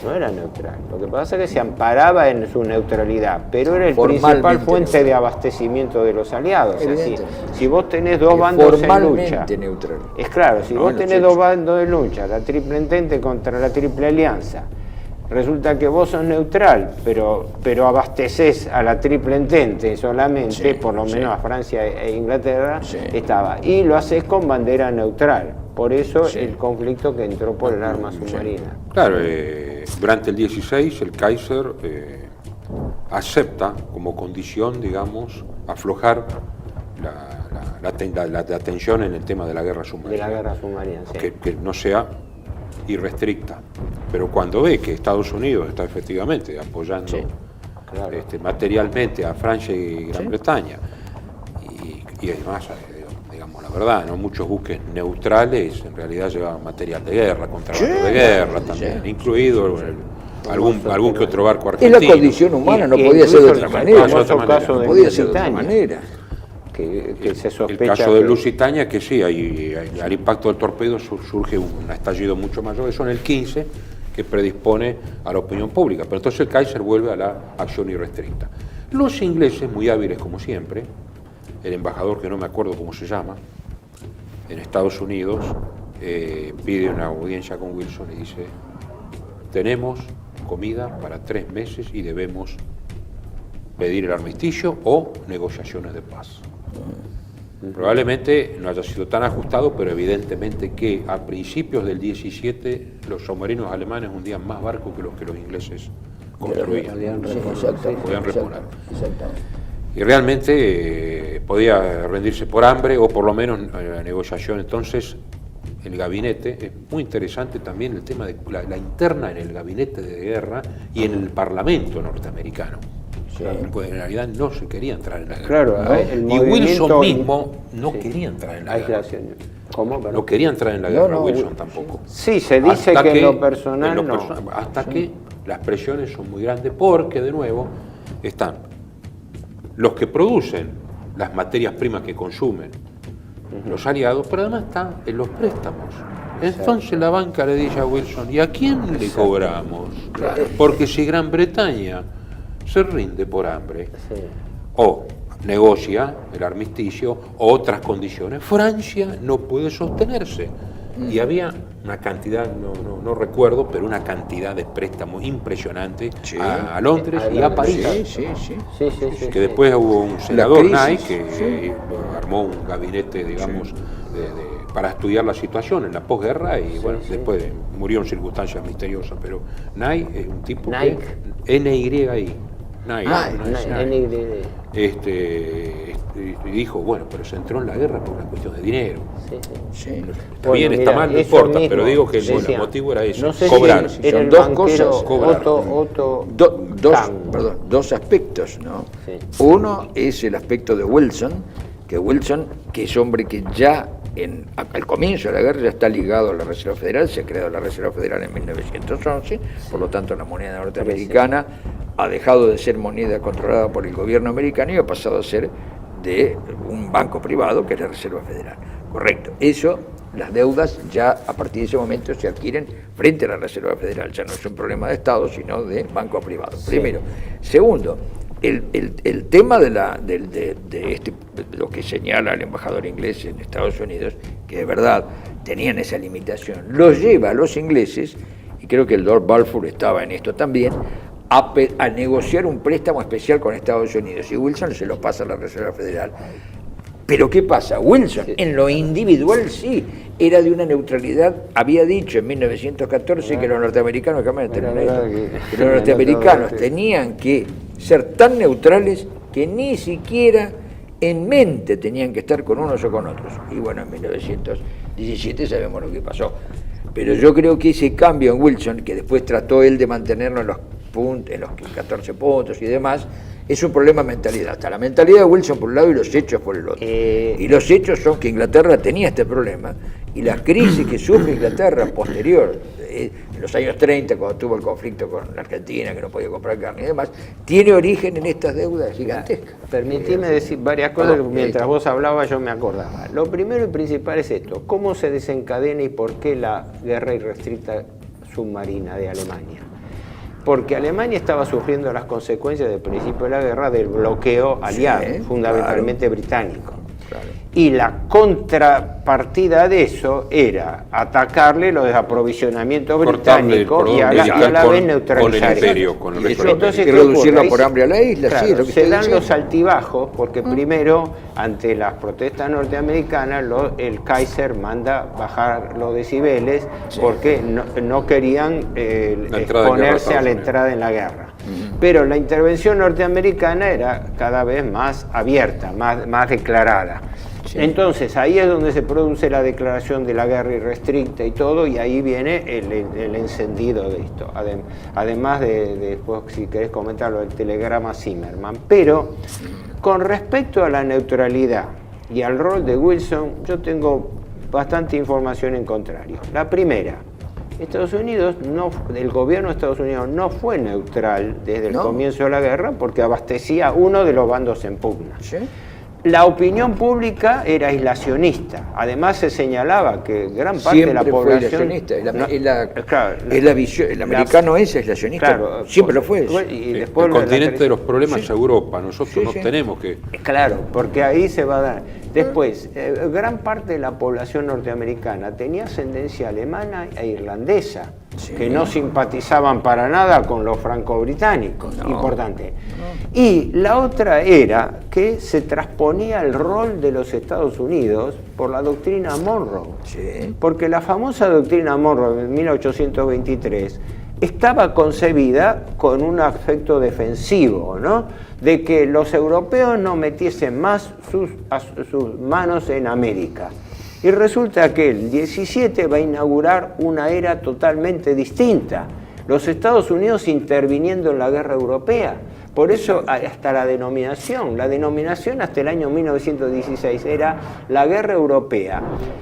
Lo que pasa es que se amparaba en su neutralidad, pero era el principal fuente de abastecimiento de los aliados. Así, si vos tenés dos bandos en lucha, neutral. es claro, si vos tenés dos bandos en lucha, la Triple Entente contra la Triple Alianza, resulta que vos sos neutral, pero abastecés a la Triple Entente solamente, por lo menos a Francia e Inglaterra, estaba. Y lo haces con bandera neutral. Por eso el conflicto que entró por el arma submarina. Claro, durante el 16 el Kaiser acepta como condición, digamos, aflojar la tensión en el tema de la guerra submarina. De la guerra submarina, sí. Que no sea irrestricta. Pero cuando ve que Estados Unidos está efectivamente apoyando materialmente a Francia y Gran Bretaña, y además, digamos la verdad, ¿no? Muchos buques neutrales en realidad llevaban material de guerra, contrabando de guerra también, incluido algún que otro barco argentino. Es la condición humana, no podía ser de otra manera. No podía ser de otra manera. Que se sospecha. El caso de Lusitania, que sí, al impacto del torpedo surge un estallido mucho mayor, eso en el 15, que predispone a la opinión pública. Pero entonces el Kaiser vuelve a la acción irrestricta. Los ingleses, muy hábiles como siempre, el embajador, que no me acuerdo cómo se llama, en Estados Unidos, pide una audiencia con Wilson y dice: tenemos comida para 3 meses y debemos pedir el armisticio o negociaciones de paz. Probablemente no haya sido tan ajustado, pero evidentemente que a principios del 17 los submarinos alemanes hundían más barcos que los ingleses construían. Podían reponer. Y realmente podía rendirse por hambre o por lo menos la negociación. Entonces el gabinete, es muy interesante también el tema de la interna en el gabinete de guerra y en el parlamento norteamericano. Pues en realidad no se quería entrar en la guerra. Claro, y Wilson mismo no quería entrar en la guerra. ¿Cómo? No quería entrar en la guerra, Wilson tampoco. Sí, se dice que en lo personal no. Hasta que las presiones son muy grandes, porque de nuevo están los que producen las materias primas que consumen los aliados, pero además están en los préstamos. Entonces la banca le dice a Wilson: ¿y a quién le cobramos? Porque si Gran Bretaña se rinde por hambre o negocia el armisticio o otras condiciones, Francia no puede sostenerse. Y había una cantidad, no recuerdo, pero una cantidad de préstamos impresionante a Londres y a París. Que después hubo un senador, Knight, que armó un gabinete, digamos, para estudiar la situación en la posguerra y después murió en circunstancias misteriosas. Pero Knight es un tipo que NYI. Y dijo, bueno, pero se entró en la guerra por una cuestión de dinero. Está bien, está mal, no importa, pero digo que el motivo era eso, cobrar. Son dos cosas, dos aspectos, ¿no? Uno es el aspecto de Wilson, que es hombre que ya al comienzo de la guerra ya está ligado a la Reserva Federal, se ha creado la Reserva Federal en 1911, por lo tanto la moneda norteamericana ha dejado de ser moneda controlada por el gobierno americano y ha pasado a ser de un banco privado, que es la Reserva Federal. Correcto. Eso, las deudas ya a partir de ese momento se adquieren frente a la Reserva Federal. Ya no es un problema de Estado, sino de banco privado. Primero. Segundo, el tema de lo que señala el embajador inglés en Estados Unidos, que de verdad tenían esa limitación, los lleva a los ingleses, y creo que el Lord Balfour estaba en esto también, a negociar un préstamo especial con Estados Unidos, y Wilson se lo pasa a la Reserva Federal. Pero ¿qué pasa? Wilson, en lo individual sí, era de una neutralidad, había dicho en 1914 que los norteamericanos, tenían que ser tan neutrales que ni siquiera en mente tenían que estar con unos o con otros. Y bueno, en 1917 sabemos lo que pasó. Pero yo creo que ese cambio en Wilson, que después trató él de mantenerlo en los puntos, en los 14 puntos y demás, es un problema de mentalidad. Está la mentalidad de Wilson por un lado y los hechos por el otro. Y los hechos son que Inglaterra tenía este problema y la crisis que sufre Inglaterra posterior, en los años 30, cuando tuvo el conflicto con la Argentina, que no podía comprar carne y demás, tiene origen en estas deudas gigantescas. Permitime decir varias cosas que mientras vos hablabas yo me acordaba. Lo primero y principal es esto: ¿cómo se desencadena y por qué la guerra irrestricta submarina de Alemania? Porque Alemania estaba sufriendo las consecuencias del principio de la guerra del bloqueo aliado, fundamentalmente británico. Claro. Y la contrapartida de eso era atacarle los desaprovisionamientos británicos y a la vez neutralizar. Con el imperio, Entonces, que reducirlo por hambre a la isla. Claro, sí, lo que se dan diciendo. los altibajos porque primero, ante las protestas norteamericanas, el Kaiser manda bajar los decibeles porque no querían exponerse a la entrada en la guerra. Pero la intervención norteamericana era cada vez más abierta, más declarada. Sí. Entonces ahí es donde se produce la declaración de la guerra irrestricta y todo, y ahí viene el encendido de esto. Además de después, si querés comentarlo, del telegrama Zimmerman. Pero con respecto a la neutralidad y al rol de Wilson, yo tengo bastante información en contrario. La primera: Estados Unidos el gobierno de Estados Unidos no fue neutral desde el comienzo de la guerra porque abastecía uno de los bandos en pugna. ¿Sí? La opinión pública era aislacionista. Además se señalaba que gran parte de la población... la visión, el americano es aislacionista, claro, siempre lo fue. Y después el continente de los problemas es Europa, nosotros no tenemos que... Claro, porque ahí se va a dar. Después, gran parte de la población norteamericana tenía ascendencia alemana e irlandesa, que no simpatizaban para nada con los franco-británicos, importante. Y la otra era que se transponía el rol de los Estados Unidos por la doctrina Monroe, porque la famosa doctrina Monroe de 1823 estaba concebida con un aspecto defensivo, ¿no? De que los europeos no metiesen más sus manos en América. Y resulta que el 17 va a inaugurar una era totalmente distinta. Los Estados Unidos interviniendo en la guerra europea. Por eso hasta la denominación hasta el año 1916 era la guerra europea.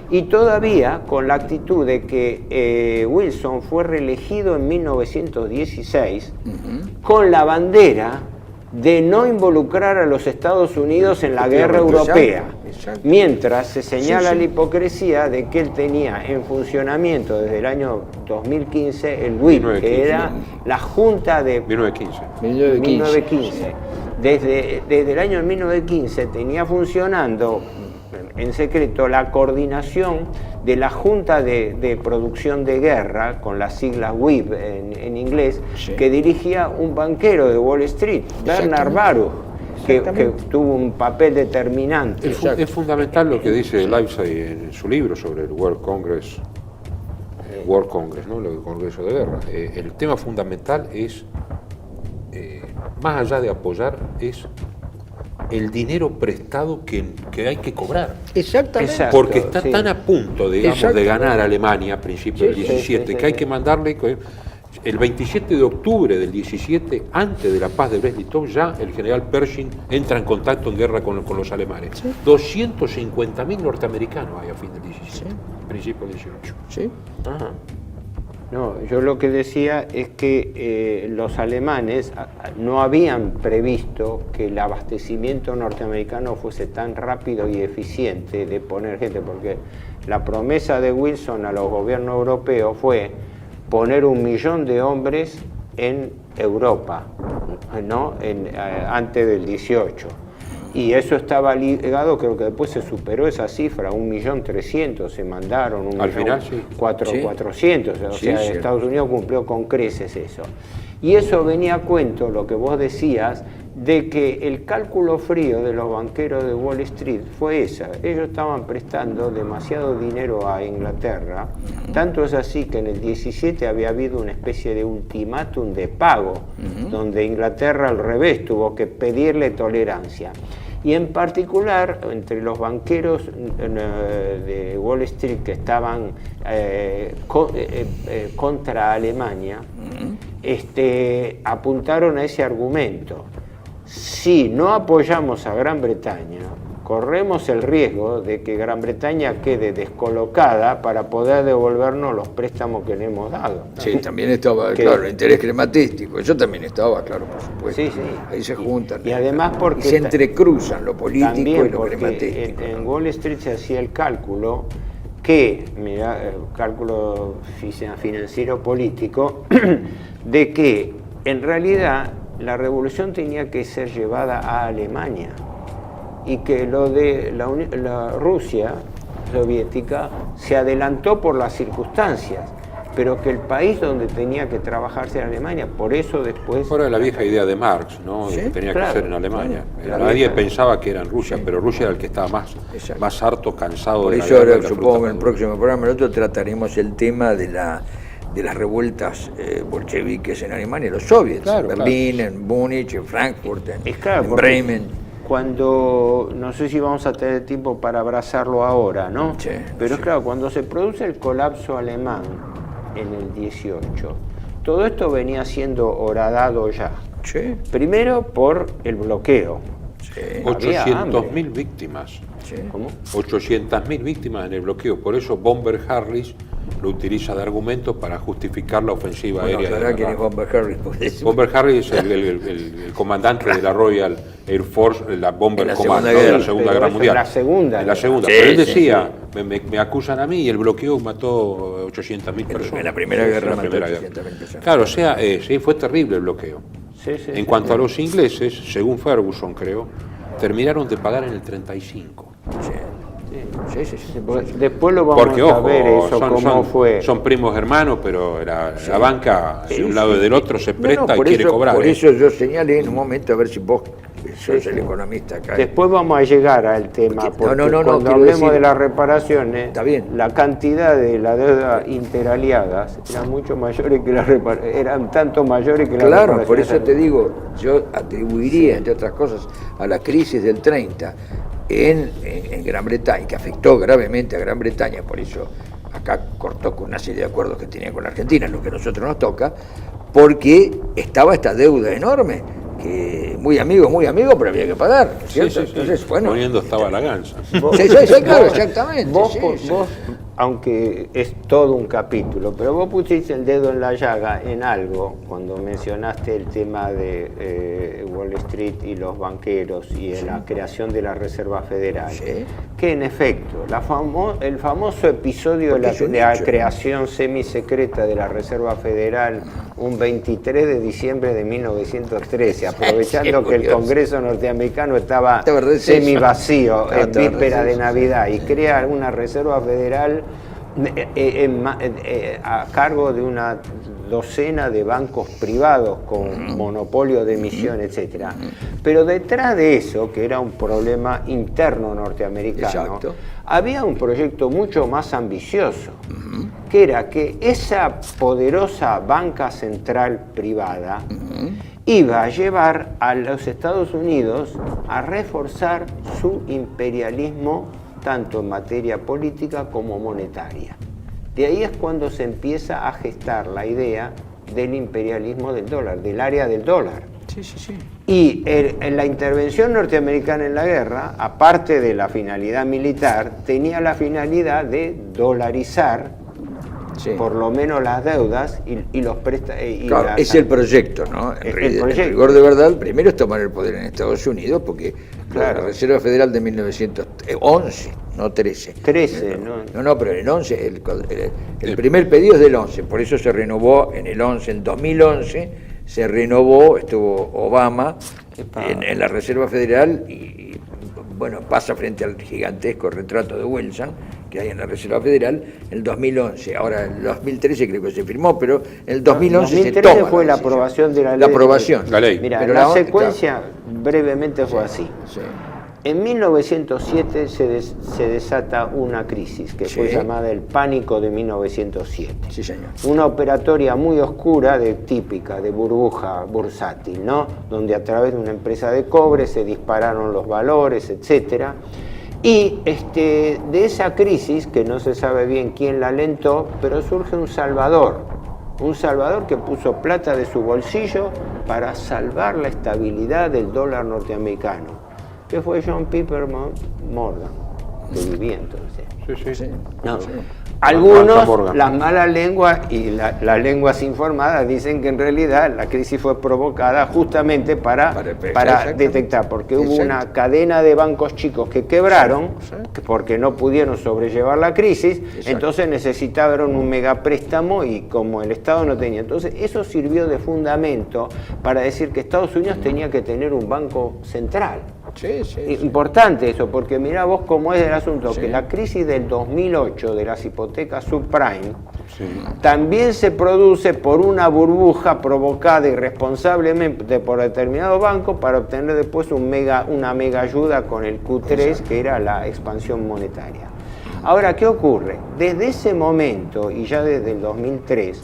Y todavía con la actitud de que Wilson fue reelegido en 1916 con la bandera de no involucrar a los Estados Unidos en la guerra europea, mientras se señala la hipocresía de que él tenía en funcionamiento desde el año 2015 el WIP, que era la Junta de 1915. Desde el año 1915 tenía funcionando en secreto la coordinación de la Junta de Producción de Guerra, con las siglas WIP en inglés, que dirigía un banquero de Wall Street, Bernard Baruch, que tuvo un papel determinante. Es fundamental lo que dice Livesay en su libro sobre el World Congress, ¿no? El Congreso de Guerra. El tema fundamental es, más allá de apoyar, es el dinero prestado que hay que cobrar. Exactamente. Porque está tan a punto, digamos, de ganar Alemania a principios del 17, que hay que mandarle... El 27 de octubre del 17, antes de la paz de Brest-Litov, ya el general Pershing entra en contacto en guerra con los alemanes. 250.000 norteamericanos hay a fin del 17, principio del 18. ¿Sí? Ajá. No, yo lo que decía es que los alemanes no habían previsto que el abastecimiento norteamericano fuese tan rápido y eficiente de poner gente, porque la promesa de Wilson a los gobiernos europeos fue poner 1 millón de hombres en Europa, ¿no? Antes del 18. Y eso estaba ligado, creo que después se superó esa cifra, 1.300.000 se mandaron, 1.400.000, o sea, Estados Unidos cumplió con creces eso. Y eso venía a cuento, lo que vos decías, de que el cálculo frío de los banqueros de Wall Street fue esa. Ellos estaban prestando demasiado dinero a Inglaterra, tanto es así que en el 17 había habido una especie de ultimátum de pago, donde Inglaterra al revés tuvo que pedirle tolerancia. Y en particular, entre los banqueros de Wall Street que estaban contra Alemania, apuntaron a ese argumento. Si no apoyamos a Gran Bretaña, corremos el riesgo de que Gran Bretaña quede descolocada para poder devolvernos los préstamos que le hemos dado. Sí, también estaba, claro, el interés crematístico. Eso también estaba, claro, por supuesto. Sí, sí. Ahí se juntan. Y además porque... Y se entrecruzan lo político también y lo crematístico. En Wall Street se hacía el cálculo que, cálculo financiero político, de que en realidad la revolución tenía que ser llevada a Alemania y que lo de la Rusia soviética se adelantó por las circunstancias, pero que el país donde tenía que trabajarse era Alemania, por eso después... Fuera la vieja idea de Marx, ¿no? Sí, De que tenía claro, que ser en Alemania. claro. Nadie pensaba que era en Rusia, pero Rusia era el que estaba más harto, cansado Por de la eso guerra ahora y la supongo fruta que en el madura. próximo programa nosotros trataremos el tema de las revueltas bolcheviques en Alemania, en los soviets, Claro, en Berlín, en Múnich, en Frankfurt, en porque Bremen. Cuando, no sé si vamos a tener tiempo para abrazarlo ahora, ¿no? Sí, pero sí. claro, cuando se produce el colapso alemán en el 18, todo esto venía siendo horadado ya. Sí, Primero por el bloqueo. sí, Había hambre. 800.000 víctimas. sí. ¿Cómo? 800.000 víctimas en el bloqueo. Por eso Bomber Harris lo utiliza de argumento para justificar la ofensiva Bueno, aérea de aclará quién es Irak. Bomber Harris. Pues. Bomber Harris es el comandante de la Royal Air Force, la Bomber En la Command, Segunda ¿no? de Guerra. la Segunda Pero Guerra eso Mundial. en la Segunda. En la Segunda. Sí, Pero él sí, decía, me acusan a mí y el bloqueo mató 800.000 personas. En la Primera Guerra En la mató Primera 800.000 Guerra. personas. Claro, o sea, sí, fue terrible el bloqueo. Sí, sí, En sí. cuanto a los ingleses, según Ferguson, creo, terminaron de pagar en el 35. Sí, sí, sí. Después lo vamos Porque, a ojo, ver eso, cómo fue. son primos hermanos, pero la banca de un lado y del otro se presta y por quiere eso, cobrar. Por ¿eh? eso yo señalé en un momento, a ver si vos sos el economista acá. Después vamos a llegar al tema, Porque- porque no, cuando quiero hablemos decir- de las reparaciones, Está bien. la cantidad de la deuda interaliadas eran mucho mayores que las eran tanto mayores que las Claro, reparaciones. por eso te digo, yo atribuiría, entre otras cosas, a la crisis del 30 en Gran Bretaña, que afectó gravemente a Gran Bretaña, por eso acá cortó con una serie de acuerdos que tenía con la Argentina, lo que a nosotros nos toca, porque estaba esta deuda enorme, que muy amigo, pero había que pagar, ¿cierto? Sí, sí, sí. Entonces, bueno, Poniendo estaba la ganza. sí, claro, exactamente. Vos, sí. vos, aunque es todo un capítulo, pero vos pusiste el dedo en la llaga en algo cuando mencionaste el tema de Wall Street y los banqueros y en la creación de la Reserva Federal. Sí. Que en efecto, el famoso episodio de Porque es un la hecho. creación semisecreta de la Reserva Federal un 23 de diciembre de 1913, aprovechando que el curioso. Congreso norteamericano estaba Estaba receso. semivacío en Estaba víspera de receso. Navidad y crea una Reserva Federal a cargo de una docena de bancos privados con monopolio de emisión, etcétera. Pero detrás de eso, que era un problema interno norteamericano, Exacto. había un proyecto mucho más ambicioso, que era que esa poderosa banca central privada iba a llevar a los Estados Unidos a reforzar su imperialismo tanto en materia política como monetaria. De ahí es cuando se empieza a gestar la idea del imperialismo del dólar, del área del dólar. Sí, sí, sí. Y en la intervención norteamericana en la guerra, aparte de la finalidad militar, tenía la finalidad de dolarizar Sí. por lo menos las deudas y los préstamos. Claro, es el proyecto, ¿no? En proyecto. rigor de verdad, primero es tomar el poder en Estados Unidos, porque Claro. la Reserva Federal de 1911, no 13. 13, ¿no? No, pero en el 11, el primer pedido es del 11, por eso se renovó en el 11, en 2011, se renovó, estuvo Obama en la Reserva Federal y, bueno, pasa frente al gigantesco retrato de Wilson que hay en la Reserva Federal, el 2011. Ahora, el 2013 creo que se firmó, pero el 2011 se 2013 toma fue la decisión. aprobación de la ley. La aprobación. La ley. Mira, Pero la la- secuencia brevemente fue así. Sí. En 1907 se desata una crisis que fue Sí. llamada el pánico de 1907. Sí, señor. Una operatoria muy oscura, típica de burbuja bursátil, ¿no? Donde a través de una empresa de cobre se dispararon los valores, etcétera. Y de esa crisis, que no se sabe bien quién la alentó, pero surge un salvador, Un Salvador que puso plata de su bolsillo para salvar la estabilidad del dólar norteamericano, que fue John Peppermint Morgan, que vivía entonces. Sí. No. Algunos, las malas lenguas y las lenguas informadas dicen que en realidad la crisis fue provocada justamente para detectar, porque hubo una cadena de bancos chicos que quebraron porque no pudieron sobrellevar la crisis, entonces necesitaron un megapréstamo y como el Estado no tenía. Entonces eso sirvió de fundamento para decir que Estados Unidos tenía que tener un banco central. Importante eso, porque mirá vos cómo es el asunto, que la crisis del 2008 de las hipotecas subprime también se produce por una burbuja provocada irresponsablemente por determinados bancos para obtener después una mega ayuda con el Q3, que era la expansión monetaria. Ahora, ¿qué ocurre? Desde ese momento, y ya desde el 2003,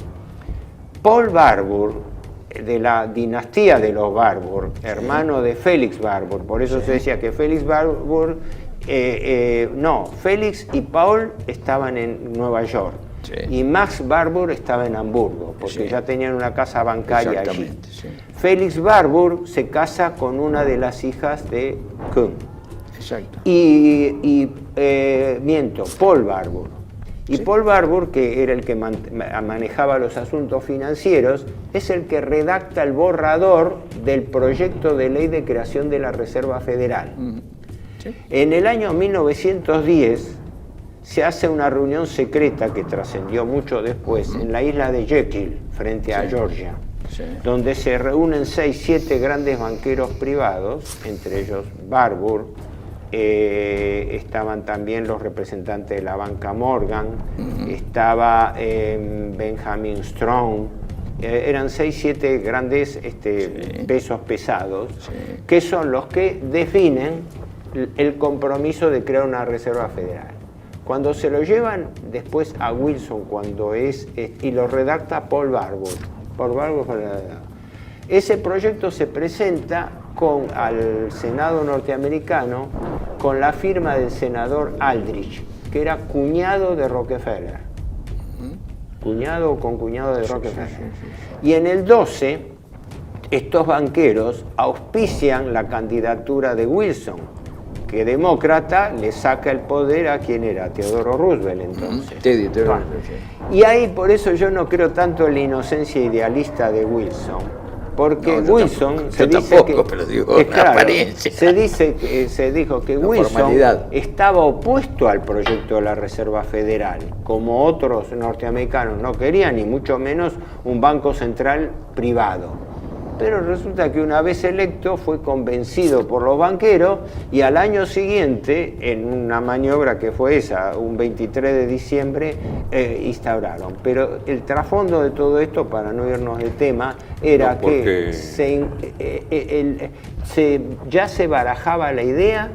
Paul Warburg, de la dinastía de los Warburg, hermano de Félix Warburg, por eso se decía que Félix Warburg, Félix y Paul estaban en Nueva York, y Max Warburg estaba en Hamburgo, porque ya tenían una casa bancaria allí. Félix Warburg se casa con una de las hijas de Kuhn. Paul Warburg. Y Paul Warburg, que era el que manejaba los asuntos financieros, es el que redacta el borrador del proyecto de ley de creación de la Reserva Federal. En el año 1910 se hace una reunión secreta que trascendió mucho después en la isla de Jekyll, frente a Georgia, donde se reúnen 6-7 grandes banqueros privados, entre ellos Warburg. Estaban también los representantes de la banca Morgan, estaba Benjamin Strong, eran 6-7 grandes pesos pesados, que son los que definen el compromiso de crear una reserva federal. Cuando se lo llevan después a Wilson, y lo redacta Paul Warburg, ese proyecto se presenta al Senado norteamericano con la firma del senador Aldrich, que era cuñado de Rockefeller. Cuñado o concuñado de Rockefeller. Y en el 12, estos banqueros auspician la candidatura de Wilson, que demócrata le saca el poder a quien era Teodoro Roosevelt entonces. Y ahí por eso yo no creo tanto en la inocencia idealista de Wilson. Porque Wilson se dijo que Wilson estaba opuesto al proyecto de la Reserva Federal, como otros norteamericanos no querían, ni mucho menos un banco central privado. Pero resulta que una vez electo fue convencido por los banqueros y al año siguiente, en una maniobra que fue esa, un 23 de diciembre, instauraron. Pero el trasfondo de todo esto, para no irnos del tema, era que ya se barajaba la idea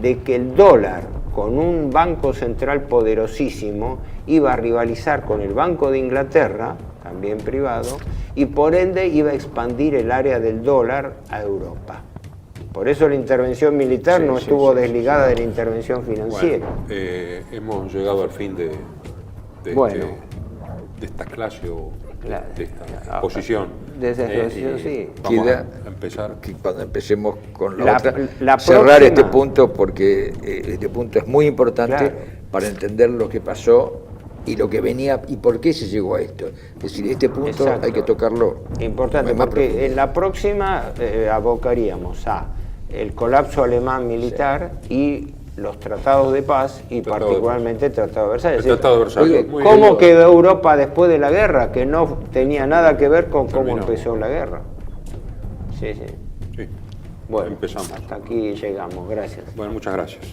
de que el dólar, con un banco central poderosísimo, iba a rivalizar con el Banco de Inglaterra, también privado, y por ende iba a expandir el área del dólar a Europa. Por eso la intervención militar no estuvo desligada de la intervención financiera. Bueno, hemos llegado al fin de esta clase o de esta exposición. De esa exposición, sí. Vamos a empezar. Cuando empecemos con la otra, cerrar este punto, porque este punto es muy importante para entender lo que pasó y lo que venía y por qué se llegó a esto. Es decir, este punto hay que tocarlo. Importante, porque en la próxima abocaríamos a el colapso alemán militar y los tratados de paz y particularmente el Tratado de Versalles. El Tratado de Versalles. ¿Cómo quedó Europa después de la guerra? Que no tenía nada que ver con cómo empezó la guerra. Sí. Bueno, empezamos. Hasta aquí llegamos. Gracias. Bueno, muchas gracias.